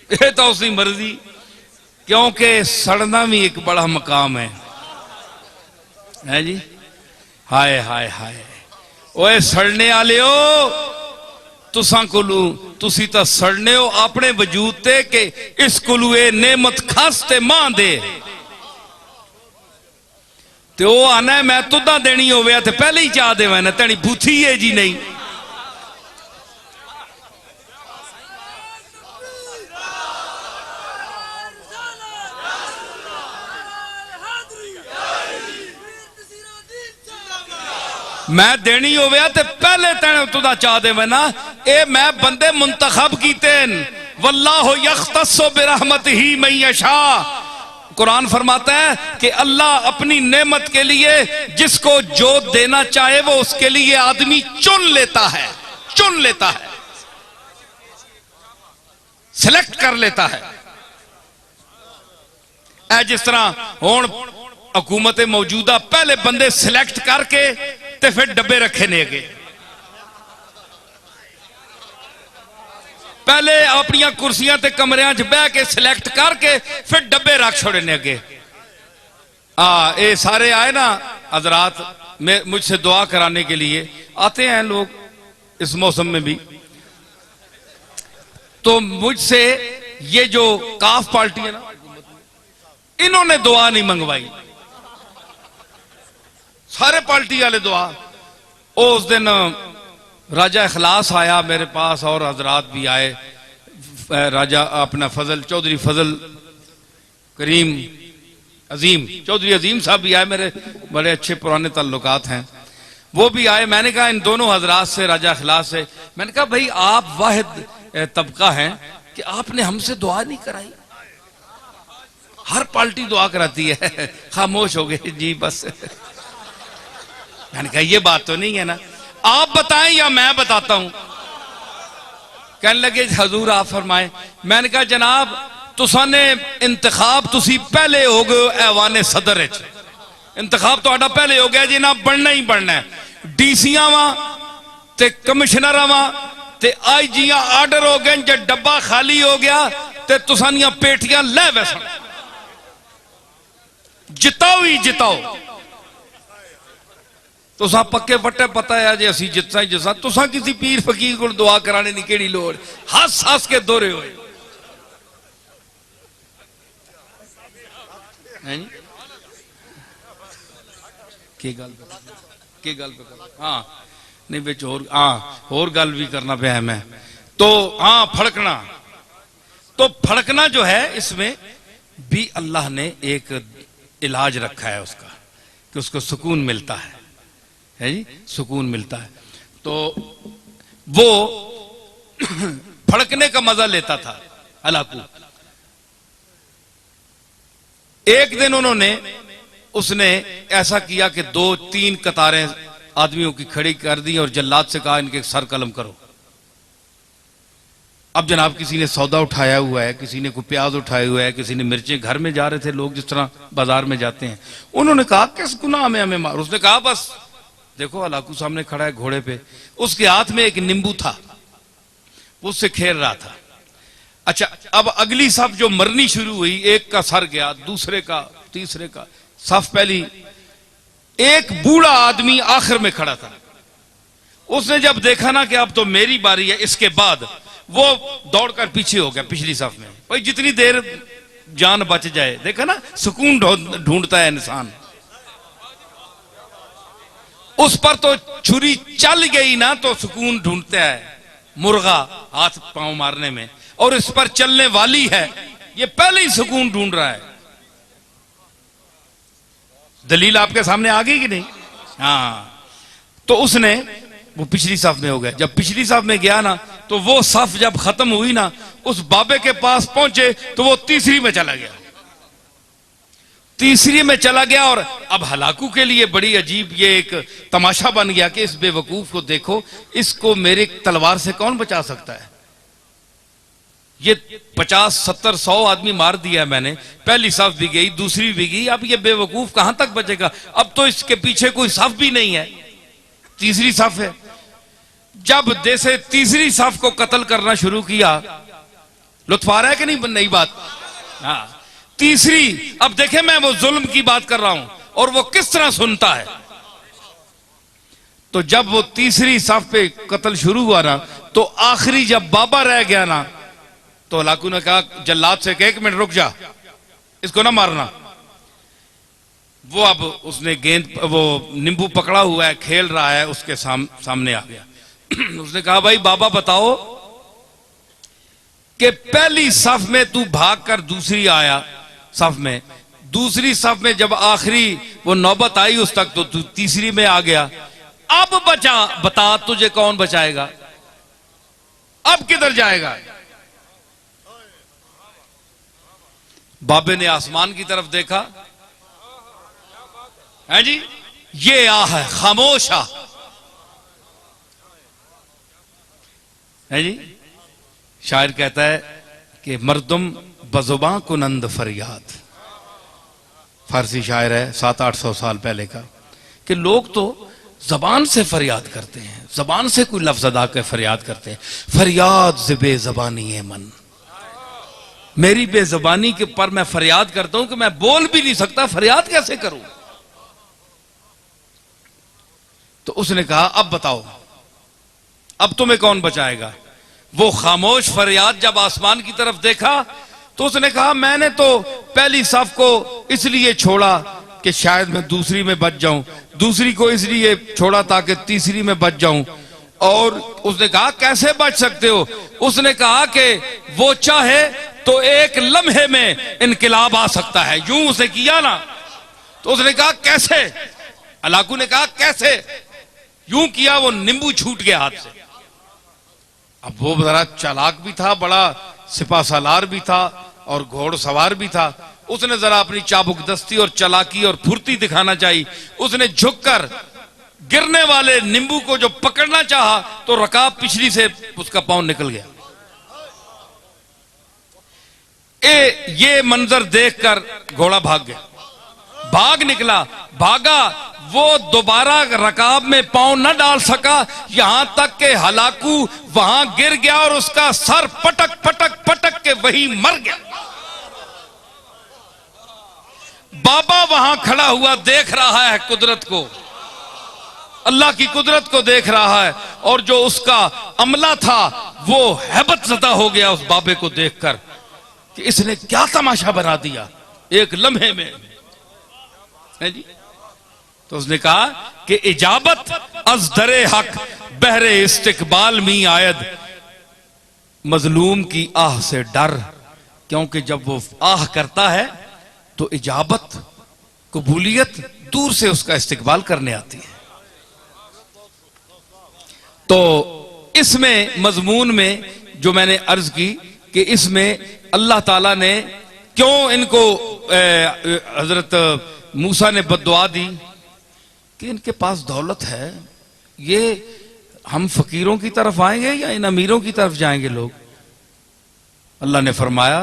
ये तो उसकी मर्जी, क्योंकि सड़ना भी एक बड़ा मकाम है जी। हाय हाय हाय, ओए सड़ने वाले हो, तुसा कोलू तुसी तो सड़ने हो अपने वजूद ते कि इस कोलू ए नेमत खास ते मां दे, ते वो आना मैं तुदा देनी होवे ते पहले ही चाह देवे ना, तेरी बूथी है जी नहीं। मैं देनी होवे ते पहले तेने तुदा चाह देवे ना। ए मैं बंदे मुंतखब कीते, वल्लाहु यख्तस्सु बिरहमतिही मन यशा। कुरान फरमाता है कि अल्लाह अपनी नेमत के लिए जिसको जो देना चाहे वो उसके लिए आदमी चुन लेता है, चुन लेता है, सिलेक्ट कर लेता है। जिस तरह हुण हुकूमत मौजूदा पहले बंदे सिलेक्ट करके ते फिर डब्बे रखे ने अगे, पहले अपन कुर्सियां ते कमरियां च बह के सिलेक्ट करके फिर डब्बे रख छोड़े ने अगे। ये सारे आए ना हजरात मुझसे दुआ कराने के लिए आते हैं लोग इस मौसम में भी, तो मुझसे ये जो काफ पार्टी है ना, इन्होंने दुआ नहीं मंगवाई, सारे पार्टी वाले दुआ। उस दिन राजा इखलास आया मेरे पास और हजरात भी आए, राजा अपना फजल चौधरी फजल करीम अजीम चौधरी अजीम साहब भी आए, मेरे बड़े अच्छे पुराने ताल्लुकात हैं, वो भी आए। मैंने कहा इन दोनों हजरात से, राजा इखलास से, मैंने कहा भाई आप वाहिद तबका हैं कि आपने हमसे दुआ नहीं कराई, हर पार्टी दुआ कराती है। खामोश हो गए जी बस। मैंने कहा ये बात तो नहीं है ना, आप बताएं या मैं बताता हूं। कहने लगे हजूर आप फरमाएं। मैंने कहा जनाब तुसाने इंतखाब तुसी पहले हो गए ऐवान सदर, इंतखाब तो पहले हो गया जी, ना बनना ही बनना है। डीसीआं वा ते कमिश्नर वा ते आईजियां आर्डर हो गए, जब डब्बा खाली हो गया ते तुसानियां पेटियां ले वैसा जिताओ ही जिताओ। तुसा पक्के पट्टे पता है जी असी जितना ही जिसा, तुसा किसी पीर फकीर को दुआ कराने की केड़ी लोड़, हस हस के दोहरे हुए की गल हाँ नहीं बिच होर गल भी करना पे है मैं तो। हाँ फड़कना, तो फड़कना जो है इसमें भी अल्लाह ने एक इलाज रखा है उसका कि उसको सुकून मिलता है जी, सुकून मिलता है। तो वो फड़कने का मजा लेता था हलाकू। एक दिन उसने ऐसा किया कि 2-3 कतारें आदमियों की खड़ी कर दी और जल्लाद से कहा इनके सर कलम करो। अब जनाब किसी ने सौदा उठाया हुआ है, किसी ने कोई प्याज उठाया हुआ है, किसी ने मिर्चें, घर में जा रहे थे लोग जिस तरह बाजार में जाते हैं। उन्होंने कहा किस गुनाह में हमें मार, उसने कहा बस देखो हलाकू सामने खड़ा है घोड़े पे, उसके हाथ में एक नींबू था, उससे खेल रहा था। अच्छा अब अगली सफ जो मरनी शुरू हुई, एक का सर गया, दूसरे का, तीसरे का, सफ पहली, एक बूढ़ा आदमी आखिर में खड़ा था। उसने जब देखा ना कि अब तो मेरी बारी है, इसके बाद वो दौड़कर पीछे हो गया पिछली सफ में, भाई जितनी देर जान बच जाए। देखा ना सुकून ढूंढता है इंसान। उस पर तो छुरी चल गई ना तो सुकून ढूंढता है मुर्गा हाथ पांव मारने में, और इस पर चलने वाली है, ये पहले ही सुकून ढूंढ रहा है। दलील आपके सामने आ गई कि नहीं? हाँ, तो उसने वो पिछली सफ में हो गया। जब पिछली सफ में गया ना तो वो सफ जब खत्म हुई ना, उस बाबे के पास पहुंचे तो वो तीसरी में चला गया, तीसरी में चला गया। और अब हलाकू के लिए बड़ी अजीब ये एक तमाशा बन गया कि इस बेवकूफ को देखो, इसको मेरे तलवार से कौन बचा सकता है। ये 50, 70, 100 आदमी मार दिया मैंने, पहली सफ भी गई, दूसरी भी गई, अब ये बेवकूफ कहां तक बचेगा। अब तो इसके पीछे कोई सफ भी नहीं है, तीसरी सफ है। जब जैसे तीसरी सफ को कत्ल करना शुरू किया, लुत्फ आ रहा है कि नहीं नई बात? हाँ, तीसरी, अब देखे मैं वो जुल्म की बात कर रहा हूं और वो किस तरह सुनता है। तो जब वो तीसरी सफ पे कत्ल शुरू हुआ ना, तो आखिरी जब बाबा रह गया ना, तो हलाकू ने कहा जल्लाद से कि 1 मिनट रुक जा, इसको ना मारना। वो अब उसने गेंद, वो नींबू पकड़ा हुआ है, खेल रहा है, उसके सामने आ गया। उसने कहा भाई बाबा बताओ कि पहली सफ में तू भागकर दूसरी आया सफ में, दूसरी सफ में जब आखिरी वो नौबत आई उस तक तो तू तीसरी में आ गया, अब बता तुझे कौन बचाएगा, अब किधर जाएगा। बाबे ने आसमान की तरफ देखा, है जी, ये आ है खामोश आ, है जी। शायर कहता है कि मर्दुम बजुबां कुनंद फरियाद, फारसी शायर है 700-800 साल पहले का, कि लोग तो जबान से फरियाद करते हैं, जबान से कोई लफ्ज अदा कर फरियाद करते हैं। फरियाद से बेजबानी है मन, मेरी बेजबानी के पर मैं फरियाद करता हूं कि मैं बोल भी नहीं सकता, फरियाद कैसे करूं। तो उसने कहा अब बताओ, अब तुम्हें कौन बचाएगा। वो खामोश फरियाद जब आसमान की तरफ देखा तो उसने कहा मैंने तो पहली सफ को इसलिए छोड़ा कि शायद मैं दूसरी में बच जाऊं, दूसरी को इसलिए छोड़ा ताकि तीसरी में बच जाऊं। और उसने कहा कैसे बच सकते हो। उसने कहा कि वो चाहे तो एक लम्हे में इनकलाब आ सकता है। यूं उसने किया ना, तो उसने कहा कैसे। अलाकू ने कहा कैसे। यूं किया, वो नींबू छूट गया हाथ से। अब वो जरा चालाक भी था, बड़ा सिपा सालार भी था और घोड़सवार भी था। उसने जरा अपनी चाबुकदस्ती और चालाकी और फुर्ती दिखाना चाहिए। उसने झुककर गिरने वाले नींबू को जो पकड़ना चाहा तो रकाब पिछली से उसका पांव निकल गया। ये मंजर देखकर घोड़ा भाग गया, भाग निकला, भागा। वो दोबारा रकाब में पांव न डाल सका, यहां तक के हलाकू वहां गिर गया और उसका सर पटक पटक पटक के वहीं मर गया। बाबा वहां खड़ा हुआ देख रहा है कुदरत को, अल्लाह की कुदरत को देख रहा है। और जो उसका अमला था वो हैबत ज़दा हो गया उस बाबे को देखकर कि इसने क्या तमाशा बना दिया एक लम्हे में, है जी। तो उसने कहा कि इजाबत अज दरे हक बहरे इस्तिकबाल मी आयद, मजलूम की आह से डर, क्योंकि जब वो आह करता है तो इजाबत कबूलियत दूर से उसका इस्तिकबाल करने आती है। तो इसमें मजमून में जो मैंने अर्ज की कि इसमें अल्लाह ताला ने क्यों इनको हजरत मूसा ने बद्दुआ दी कि इनके पास दौलत है, ये हम फकीरों की तरफ आएंगे या इन अमीरों की तरफ जाएंगे लोग। अल्लाह ने फरमाया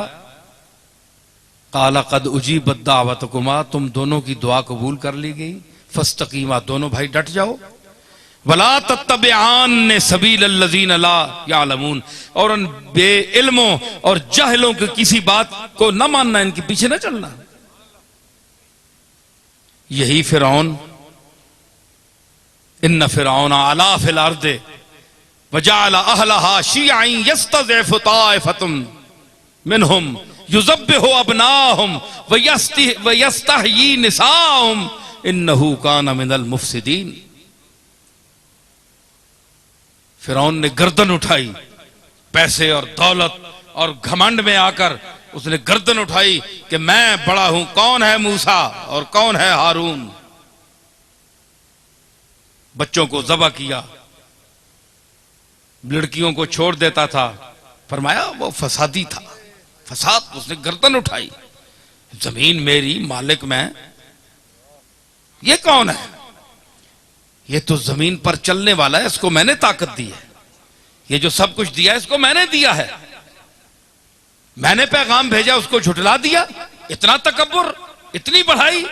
काला कद उजीबत दावतकुमा, तुम दोनों की दुआ कबूल कर ली गई। फस्तकीमा, दोनों भाई डट जाओ। वला तत्तबिआन सबील लल्लज़ीन ला यालमून, और उन बेइल्मों और जाहिलों की किसी बात को न मानना, इनके पीछे न चलना। यही फिरौन, इन्न फिरौन अला फिल अर्दे वजअल अहलहा शियअन यस्तज़इफु ताइफतुम मिनहुम युज़ब्बिहु अबनाहुम व यस्तहयी निसाहुम इन्नहु कान मिनल मुफसिदीन। फिरौन ने गर्दन उठाई, पैसे और दौलत और घमंड में आकर उसने गर्दन उठाई कि मैं बड़ा हूं, कौन है मूसा और कौन है हारून। बच्चों को ज़बह किया, लड़कियों को छोड़ देता था। फरमाया वो फसादी था, फसाद। उसने गर्दन उठाई, जमीन मेरी, मालिक मैं, ये कौन है। ये तो जमीन पर चलने वाला है, इसको मैंने ताकत दी है, ये जो सब कुछ दिया है इसको मैंने दिया है, मैंने पैगाम भेजा उसको झुठला दिया। इतना तकब्बुर, इतनी बढ़ाई।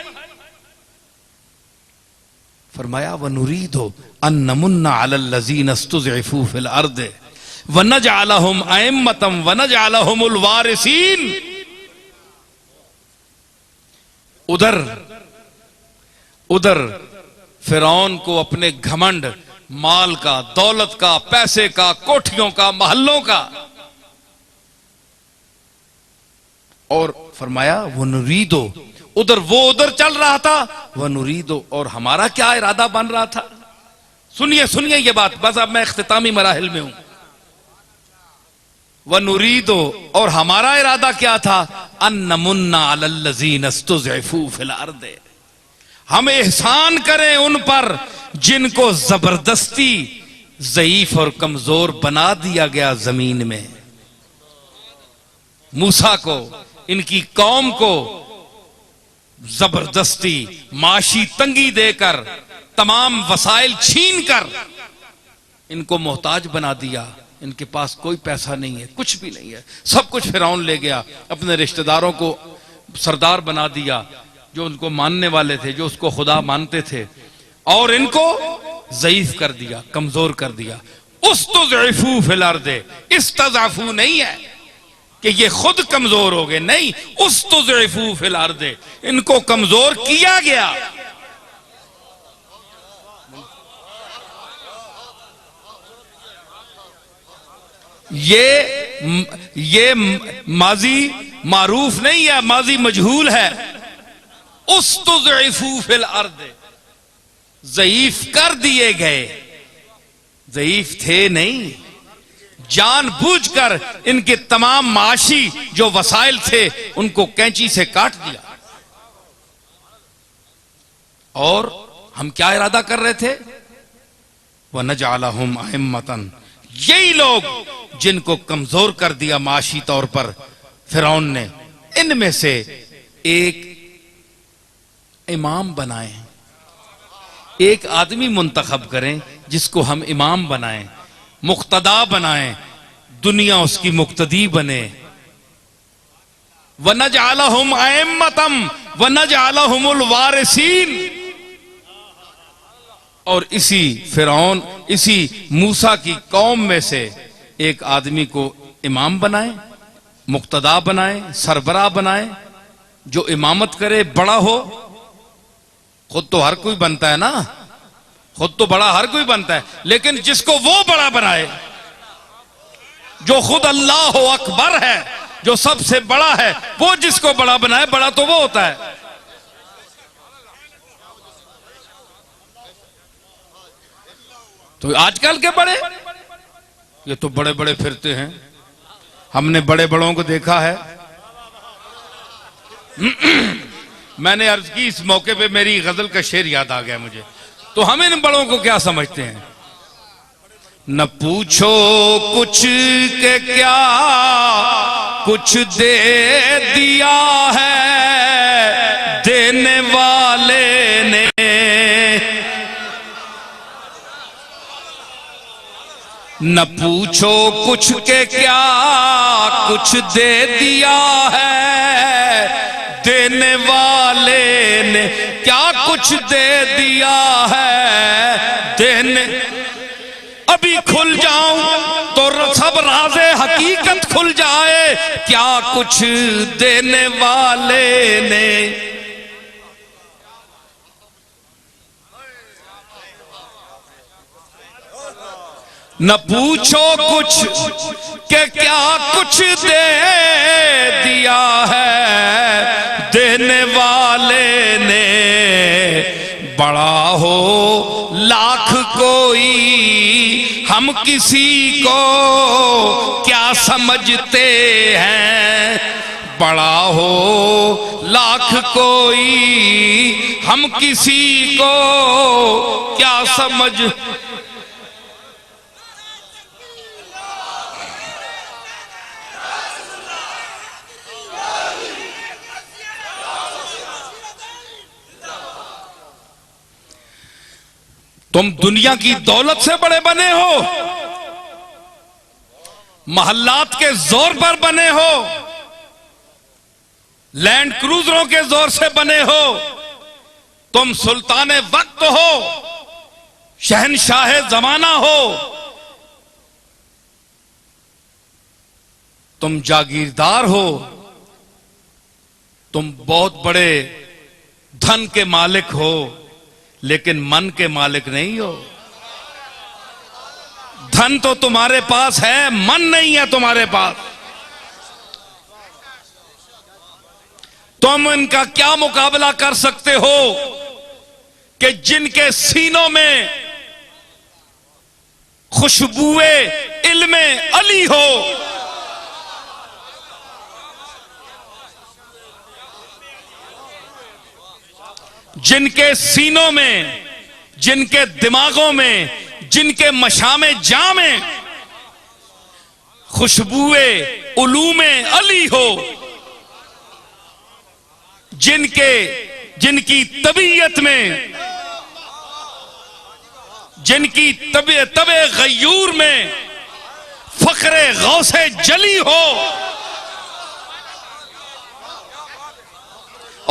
फरमाया वनुरीदु अन नमुन्ना अलल लज़ीना इस्तुज़इफू फिल अर्द वनजअलहुम अइम्मतम वनजअलहुमुल वारिसीन। उधर फिरौन को अपने घमंड, माल का, दौलत का, पैसे का, कोठियों का, महलों का, और फरमाया वो नुरीदो, उधर चल रहा था, वह नुरीदो, और हमारा क्या इरादा बन रहा था। सुनिए सुनिए ये बात, बस अब मैं इख्तितामी मराहिल में हूं। वह नुरीदो, और हमारा इरादा क्या था, अन्नमुन्ना अलल लज़ीना इस्तुज़इफू फिल अर्द, हम एहसान करें उन पर जिनको जबरदस्ती ज़ईफ और कमजोर बना दिया गया जमीन में। मूसा को, इनकी कौम को जबरदस्ती माशी तंगी देकर, तमाम वसाइल छीन कर इनको मोहताज बना दिया। इनके पास कोई पैसा नहीं है, कुछ भी नहीं है, सब कुछ फिरौन ले गया। अपने रिश्तेदारों को सरदार बना दिया, जो उनको मानने वाले थे, जो उसको खुदा मानते थे, और इनको ज़ईफ कर दिया, कमजोर कर दिया। उस्तज़इफू फिल अर्दे, इस्तज़अफू नहीं है कि ये खुद कमजोर हो गए, नहीं, उस्तज़इफू फिल अर्दे, इनको कमजोर किया गया। ये माजी मारूफ नहीं है, माजी मजहूल है। उस्तज़इफू फिल अर्दे, ज़ईफ कर दिए गए, ज़ईफ थे नहीं, जानबूझकर इनके तमाम माशी जो वसाइल थे उनको कैंची से काट दिया। और हम क्या इरादा कर रहे थे? वनजअलहुम अइम्मतन, यही लोग जिनको कमजोर कर दिया माशी तौर पर फिरौन ने, इनमें से एक इमाम बनाए, एक आदमी मुंतखब करें जिसको हम इमाम बनाएं, मुक्तदा बनाएं, दुनिया उसकी मुक्तदी बने। वनजअलहुम अइम्मतम वनजअलहुमुल वारिसीन, और इसी फिरौन, इसी मूसा की कौम में से एक आदमी को इमाम बनाए, मुक्तदा बनाए, सरबराह बनाए, जो इमामत करे, बड़ा हो। खुद तो हर कोई बनता है ना, खुद तो बड़ा हर कोई बनता है, लेकिन जिसको वो बड़ा बनाए, जो खुद अल्लाह अकबर है, जो सबसे बड़ा है, वो जिसको बड़ा बनाए, बड़ा तो वो होता है। तो आजकल के बड़े, ये तो बड़े बड़े फिरते हैं, हमने बड़े बड़ों को देखा है। मैंने अर्ज की, इस मौके पे मेरी गजल का शेर याद आ गया मुझे। तो हम इन बड़ों को क्या समझते हैं? न पूछो कुछ के क्या कुछ दे दिया है देने वाले ने, न पूछो कुछ के क्या कुछ दे दिया है देने वाले ने, क्या कुछ दे दिया है देने। अभी खुल जाऊं तो सब राज़े हकीकत खुल जाए, क्या कुछ देने वाले ने। न पूछो कुछ के क्या कुछ दे दिया है देने वाले ने, बड़ा हो लाख कोई हम किसी को क्या समझते हैं, बड़ा हो लाख कोई हम किसी को क्या समझ। तुम दुनिया की दौलत से बड़े बने हो, महल्लात के जोर पर बने हो, लैंड क्रूजरों के जोर से बने हो, तुम सुल्तान वक्त हो, शहनशाह जमाना हो, तुम जागीरदार हो, तुम बहुत बड़े धन के मालिक हो, लेकिन मन के मालिक नहीं हो। धन तो तुम्हारे पास है, मन नहीं है तुम्हारे पास। तुम इनका क्या मुकाबला कर सकते हो कि जिनके सीनों में खुशबुए इल्मे अली हो, जिनके सीनों में, जिनके दिमागों में, जिनके मशामे जामे खुशबुए उलूमे अली हो, जिनकी तबीयत में, जिनकी तबे गयूर में फखरे गौसे जली हो,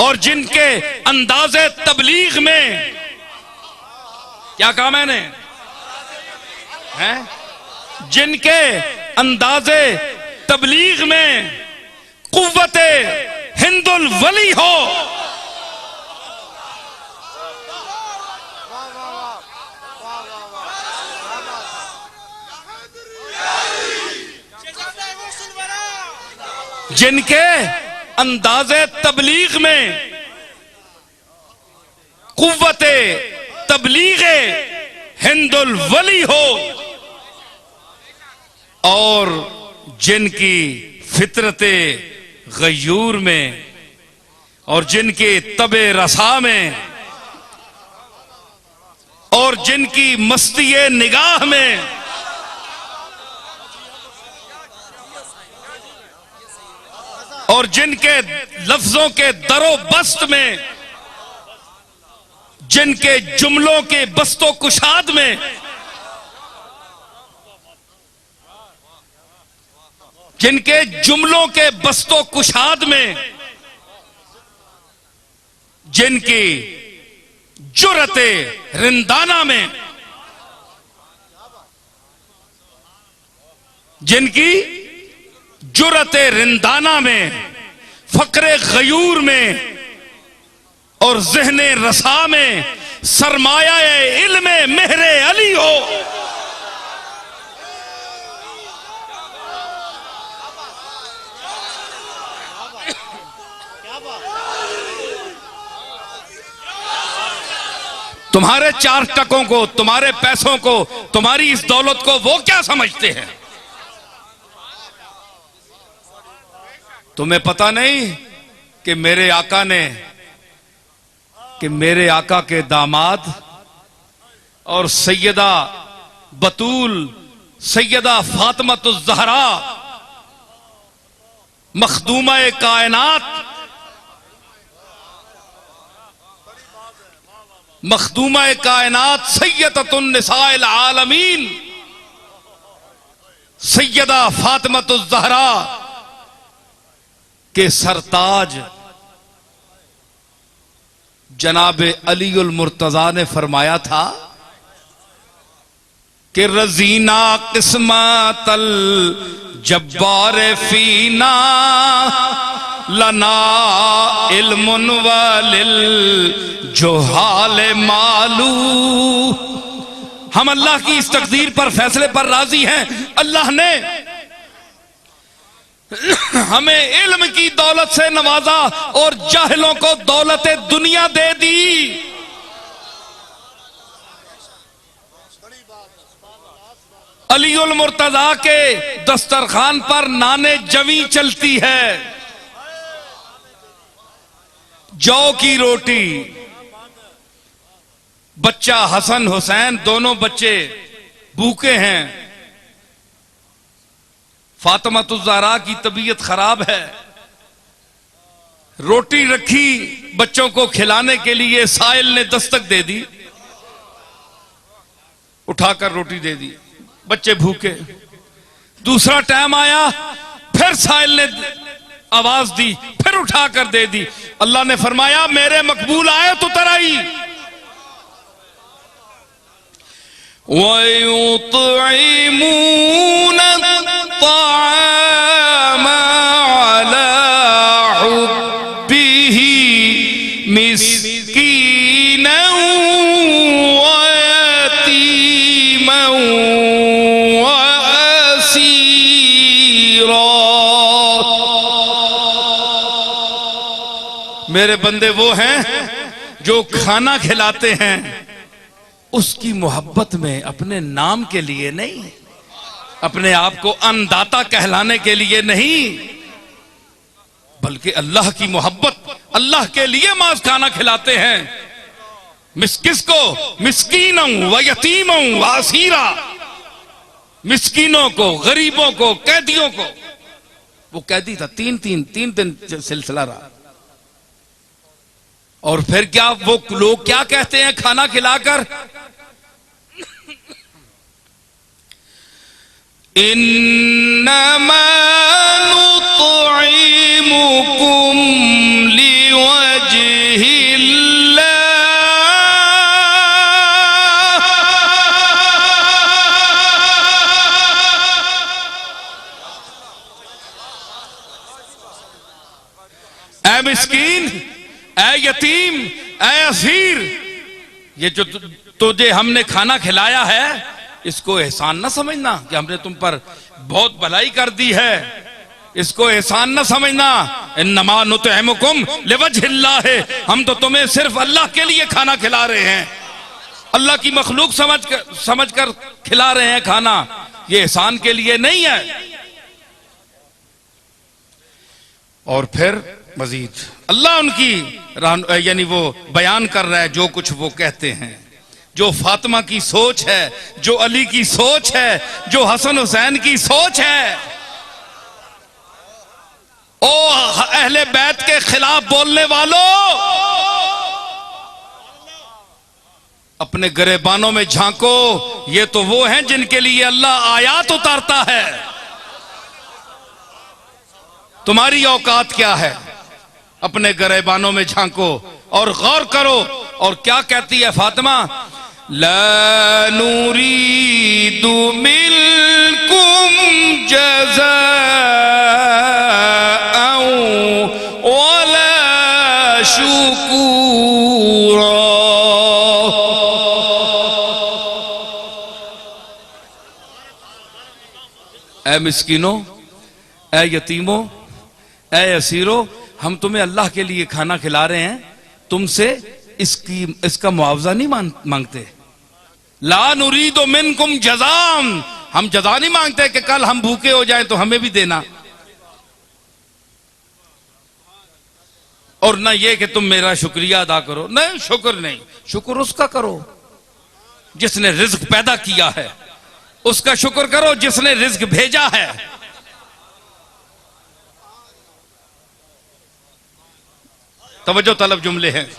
और जिनके अंदाजे तबलीग में, क्या कहा मैंने, हैं, जिनके अंदाजे तबलीग में कुव्वते हिंदुल वली हो, जिनके अंदाजे तबलीग में कुव्वते तबलीगे हिंदुल वली हो, और जिनकी फितरते गयूर में और जिनके तबे रसा में और जिनकी मस्ती निगाह में और जिनके लफ्जों के दरो बस्त में, जिनके जुमलों के बस्तो कुशाद में, जिनके जुमलों के बस्तो कुशाद में, जिनकी जुरते रिंदाना में, जिनकी जुरते रिंदाना में, फक्रे गयूर में और ज़हने रसा में सरमाया इल्म मेहरे अली हो। तुम्हारे 4 टकों को, तुम्हारे पैसों को, तुम्हारी इस दौलत को वो क्या समझते हैं? तुम्हें पता नहीं कि मेरे आका के दामाद और सैयदा बतूल, सैयदा फातिमातुज़ ज़हरा, मखदूमा कायनात, मखदूमा कायनात, सैयदतुन निसाइल आलमीन, सैयदा फातिमातुज़ ज़हरा के सरताज जनाब अलीउल मुर्तजा ने फरमाया था कि रजीना किस्मतल जब्बार फीना लना इल्मुन वलिल जोहाल मालू। हम अल्लाह की इस तकदीर पर, फैसले पर राजी हैं। अल्लाह ने हमें इल्म की दौलत से नवाजा और जाहिलों को दौलत दुनिया दे दी। अलीउल मुर्तजा के दस्तरखान पर नाने जवी चलती है, जौ की रोटी। बच्चा हसन हुसैन दोनों बच्चे भूखे हैं। फातिमातुज़ ज़हरा की तबीयत खराब है। रोटी रखी बच्चों को खिलाने के लिए, साइल ने दस्तक दे दी, उठाकर रोटी दे दी, बच्चे भूखे। दूसरा टाइम आया, फिर साइल ने आवाज दी, फिर उठाकर दे दी। अल्लाह ने फरमाया मेरे मकबूल आए तो तराई। वयुतईमून ताअम अला हुब्बिही मिस्कीनन व यतीमन व असीरा। मेरे बंदे वो हैं जो खाना खिलाते हैं उसकी मोहब्बत में, अपने नाम के लिए नहीं, अपने आप को अन्नदाता कहलाने के लिए नहीं, बल्कि अल्लाह की मोहब्बत, अल्लाह के लिए मांस खाना खिलाते हैं। किसको? मिस्कीनों व यतीमों व असीरा, मिस्कीनों को, गरीबों को, कैदियों को। वो कैदी था, तीन दिन सिलसिला रहा। और फिर क्या वो लोग क्या कहते हैं खाना खिलाकर? इन्नमा नुतइमुकुम लिवजहिल्लाह ऐ मिस्कीन, ऐ यतीम, ऐ असीर, ये जो तुझे हमने खाना खिलाया है इसको एहसान न समझना कि हमने तुम पर बहुत भलाई कर दी है, इसको एहसान न समझना। इन्नमा नुतइमुकुम लिवजहिल्लाह, हम तो तुम्हें सिर्फ अल्लाह के लिए खाना खिला रहे हैं, अल्लाह की मखलूक समझ कर खिला रहे हैं खाना, ये एहसान के लिए नहीं है। और फिर मजीद अल्लाह उनकी यानी वो बयान कर रहा है जो कुछ वो कहते हैं, जो फातिमा की सोच है, जो अली की सोच है, जो हसन हुसैन की सोच है। ओ अहले बैत के खिलाफ बोलने वालों, अपने गिरेबानों में झांको, ये तो वो हैं जिनके लिए अल्लाह आयात उतारता है। तुम्हारी औकात क्या है? अपने गिरेबानों में झांको और गौर करो। और क्या कहती है फातिमा? ला नूरीदु मिनकुम जज़ाअन वला शुकूरा। ऐ मिस्कीनों, ऐ यतीमों, ऐ असीरों, हम तुम्हें अल्लाह के लिए खाना खिला रहे हैं, तुमसे इसका मुआवजा नहीं मांगते। ला नुरीदु मिनकुम जज़ाम, हम जज़ा नहीं मांगते कि कल हम भूखे हो जाएं तो हमें भी देना, और ना ये कि तुम मेरा शुक्रिया अदा करो। नहीं, शुक्र नहीं, शुक्र उसका करो जिसने रिज्क पैदा किया है, उसका शुक्र करो जिसने रिज्क भेजा है। तवज्जो तलब जुमले हैं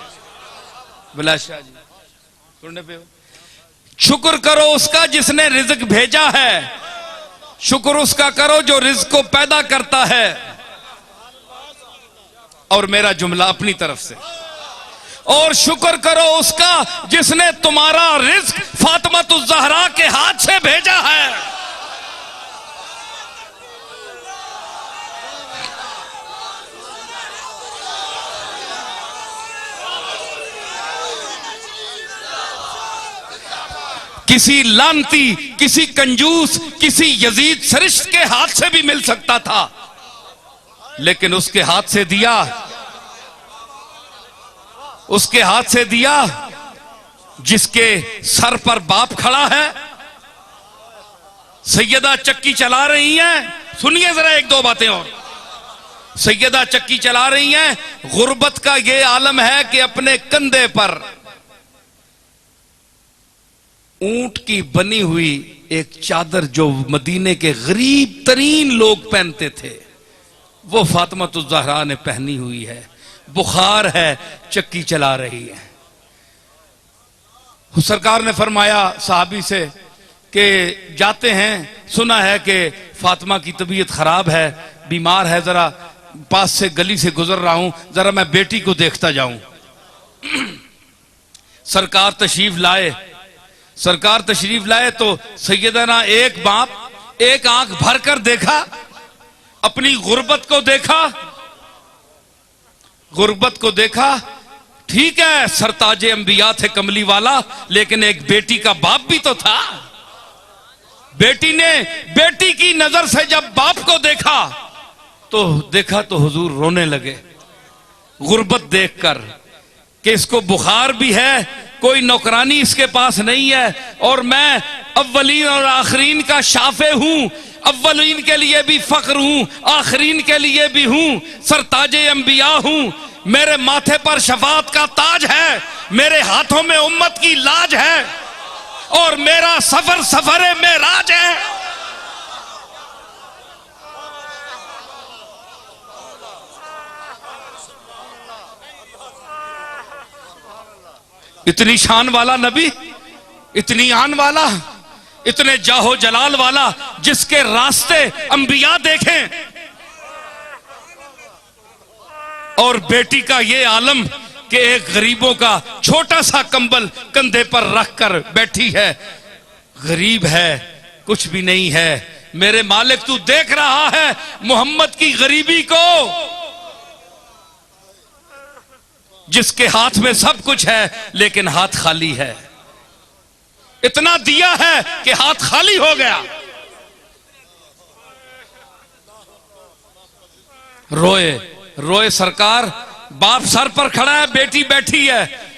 बिलास शाह जी, सुनने पे हो। शुक्र करो उसका जिसने रिज्क भेजा है, शुक्र उसका करो जो रिज्क को पैदा करता है। और मेरा जुमला अपनी तरफ से, और शुक्र करो उसका जिसने तुम्हारा रिज्क फातिमा ज़हरा के हाथ से भेजा है। किसी लानती, किसी कंजूस, किसी यजीद सरिश्त के हाथ से भी मिल सकता था, लेकिन उसके हाथ से दिया, उसके हाथ से दिया जिसके सर पर बाप खड़ा है। सैयदा चक्की चला रही हैं, सुनिए जरा एक दो बातें और। सैयदा चक्की चला रही हैं, गुर्बत का यह आलम है कि अपने कंधे पर ऊंट की बनी हुई एक चादर जो मदीने के गरीब तरीन लोग पहनते थे, वो फातिमा ज़हरा ने पहनी हुई है। बुखार है, चक्की चला रही है। सरकार ने फरमाया साहबी से कि जाते हैं, सुना है कि फातिमा की तबीयत खराब है, बीमार है, जरा पास से गली से गुजर रहा हूं, जरा मैं बेटी को देखता जाऊं। सरकार तशरीफ लाए, सरकार तशरीफ लाए तो सैयदना एक बाप एक आंख भर कर देखा, अपनी गुर्बत को देखा, गुर्बत को देखा। ठीक है, सरताजे अंबिया थे कमली वाला, लेकिन एक बेटी का बाप भी तो था। बेटी ने बेटी की नजर से जब बाप को देखा तो हुजूर रोने लगे, गुर्बत देखकर कि इसको बुखार भी है, कोई नौकरानी इसके पास नहीं है, और मैं अव्वलीन और आखरीन का शाफे हूं, अव्वलीन के लिए भी फख्र हूं, आखरीन के लिए भी हूं, सरताजे अंबिया हूं, मेरे माथे पर शफाअत का ताज है, मेरे हाथों में उम्मत की लाज है, और मेरा सफर सफरे मेराज है। इतनी शान वाला नबी, इतनी आन वाला, इतने जाहो जलाल वाला, जिसके रास्ते अंबिया देखें, और बेटी का ये आलम कि एक गरीबों का छोटा सा कंबल कंधे पर रखकर बैठी है, गरीब है, कुछ भी नहीं है। मेरे मालिक तू देख रहा है मोहम्मद की गरीबी को, जिसके हाथ में सब कुछ है लेकिन हाथ खाली है। इतना दिया है कि हाथ खाली हो गया। रोए रोए सरकार, बाप सर पर खड़ा है, बेटी बैठी है,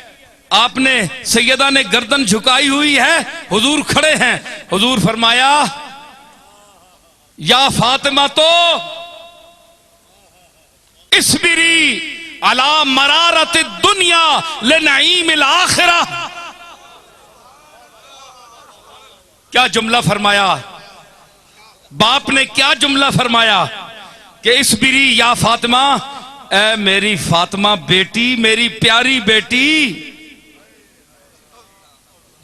आपने सैयदा ने गर्दन झुकाई हुई है, हुजूर खड़े हैं। हुजूर फरमाया या फातिमा तो इस्बिरी अला मरारत दुनिया ले नईमिल आखिरा। क्या जुमला फरमाया बाप ने, क्या जुमला फरमाया कि इस्बिरी या फातिमा, ए मेरी फातिमा बेटी, मेरी प्यारी बेटी,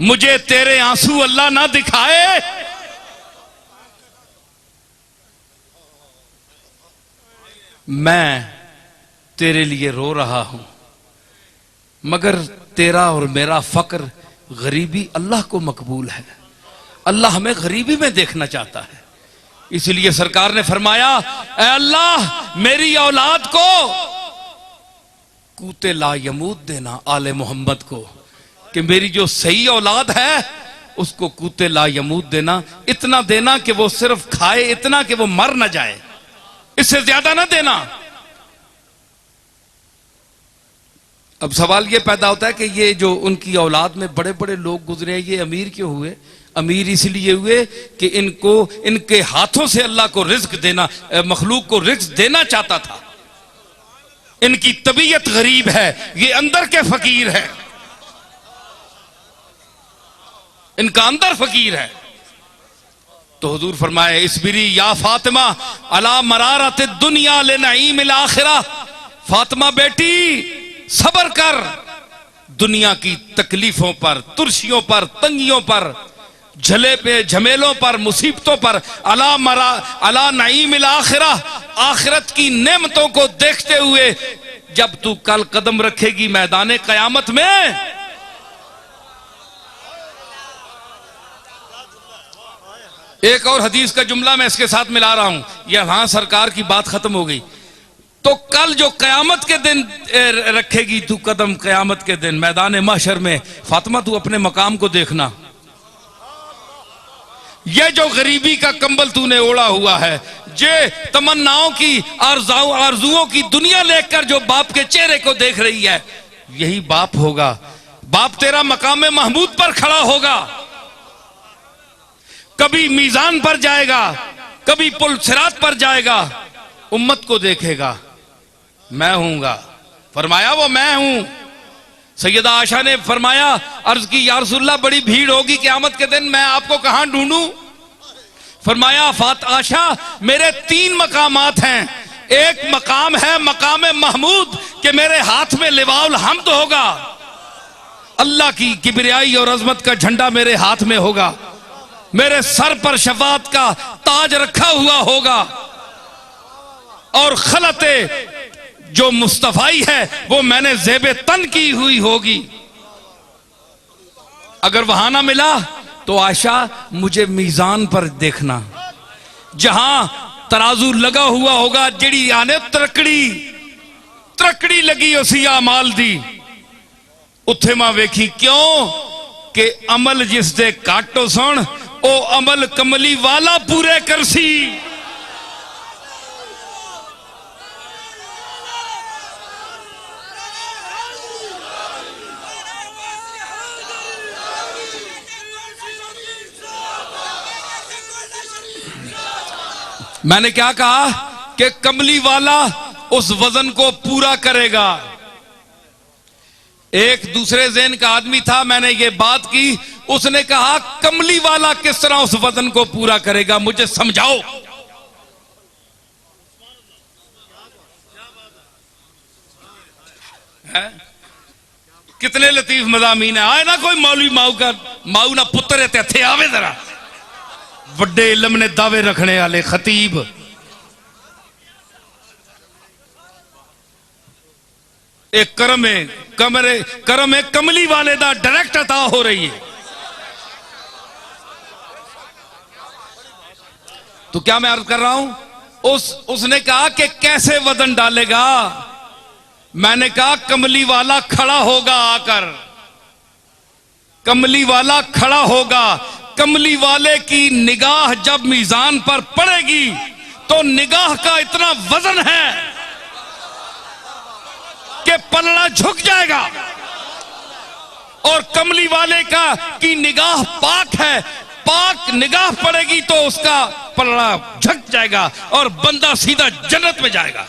मुझे तेरे आंसू अल्लाह ना दिखाए। मैं तेरे लिए रो रहा हूं, मगर तेरा और मेरा फक्र, गरीबी अल्लाह को मकबूल है। अल्लाह हमें गरीबी में देखना चाहता है। इसलिए सरकार ने फरमाया, ऐ अल्लाह मेरी औलाद को कूते ला यमूद देना, आले मोहम्मद को, कि मेरी जो सही औलाद है उसको कूते ला यमूद देना। इतना देना कि वो सिर्फ खाए, इतना कि वो मर ना जाए, इससे ज्यादा ना देना। अब सवाल ये पैदा होता है कि ये जो उनकी औलाद में बड़े बड़े लोग गुजरे, ये अमीर क्यों हुए? अमीर इसलिए हुए कि इनको, इनके हाथों से अल्लाह को रिज्क देना, मखलूक को रिज्क देना चाहता था। इनकी तबीयत गरीब है, ये अंदर के फकीर है, इनका अंदर फकीर है। तो हुजूर फरमाए इस्बिरी या फातिमा अला मरारत दुनिया ले नईमिल आखिरा। फातिमा बेटी सब्र कर दुनिया की तकलीफों पर, तुर्शियों पर, तंगियों पर, झले पे झमेलों पर, मुसीबतों पर। अला नईमिल आखिरा, आखिरत की नेमतों को देखते हुए जब तू कल कदम रखेगी मैदान कयामत में, एक और हदीस का जुमला मैं इसके साथ मिला रहा हूं, यहां सरकार की बात खत्म हो गई। तो कल जो कयामत के दिन रखेगी तू कदम, कयामत के दिन मैदान महशर में, फातिमा तू अपने मकाम को देखना। ये जो गरीबी का कंबल तूने ओढ़ा हुआ है, जे तमन्नाओं की, आरजुओं की दुनिया लेकर जो बाप के चेहरे को देख रही है, यही बाप होगा। बाप तेरा मकाम महमूद पर खड़ा होगा, कभी मीजान पर जाएगा, कभी पुल सिरात पर जाएगा, उम्मत को देखेगा, मैं हूंगा। फरमाया वो मैं हूं। सैयदा आशा ने फरमाया, अर्ज की या रसूलल्लाह बड़ी भीड़ होगी क़यामत के दिन, मैं आपको कहां ढूंढूं? फरमाया फात आशा मेरे 3 मकामात हैं। एक मकाम है मकाम महमूद, कि मेरे हाथ में लिवाउल हम्द होगा, अल्लाह की किबरियाई और अजमत का झंडा मेरे हाथ में होगा, मेरे सर पर शफाअत का ताज रखा हुआ होगा, और खलते जो मुस्तफाई है वो मैंने ज़ेबे तन की हुई होगी। अगर वहां ना मिला तो आशा मुझे मीजान पर देखना, जहां तराजू लगा हुआ होगा, जिड़ी आने तरकड़ी लगी उसी अमाल दी, उत्थे मां वेखी क्यों कि अमल जिस दे काटो सुन, ओ अमल कमली वाला पूरे करसी। मैंने क्या कहा कि कमली वाला उस वजन को पूरा करेगा। एक दूसरे ज़हन का आदमी था, मैंने ये बात की, उसने कहा कमली वाला किस तरह उस वजन को पूरा करेगा, मुझे समझाओ। है? कितने लतीफ मज़ामीन है। आए ना कोई मौलवी माऊ ना पुत्र है, थे आवे जरा वड्डे इलम ने दावे रखने वाले खतीब। एक करम है कमली वाले दा डायरेक्ट अता हो रही है। तो क्या मैं अर्ज कर रहा हूं, उसने कहा कि कैसे वजन डालेगा, मैंने कहा कमली वाला खड़ा होगा आकर, कमली वाला खड़ा होगा। कमली वाले की निगाह जब मीजान पर पड़ेगी तो निगाह का इतना वजन है कि पलड़ा झुक जाएगा। और कमली वाले का की निगाह पाक है, पाक निगाह पड़ेगी तो उसका पलड़ा झुक जाएगा और बंदा सीधा जन्नत में जाएगा।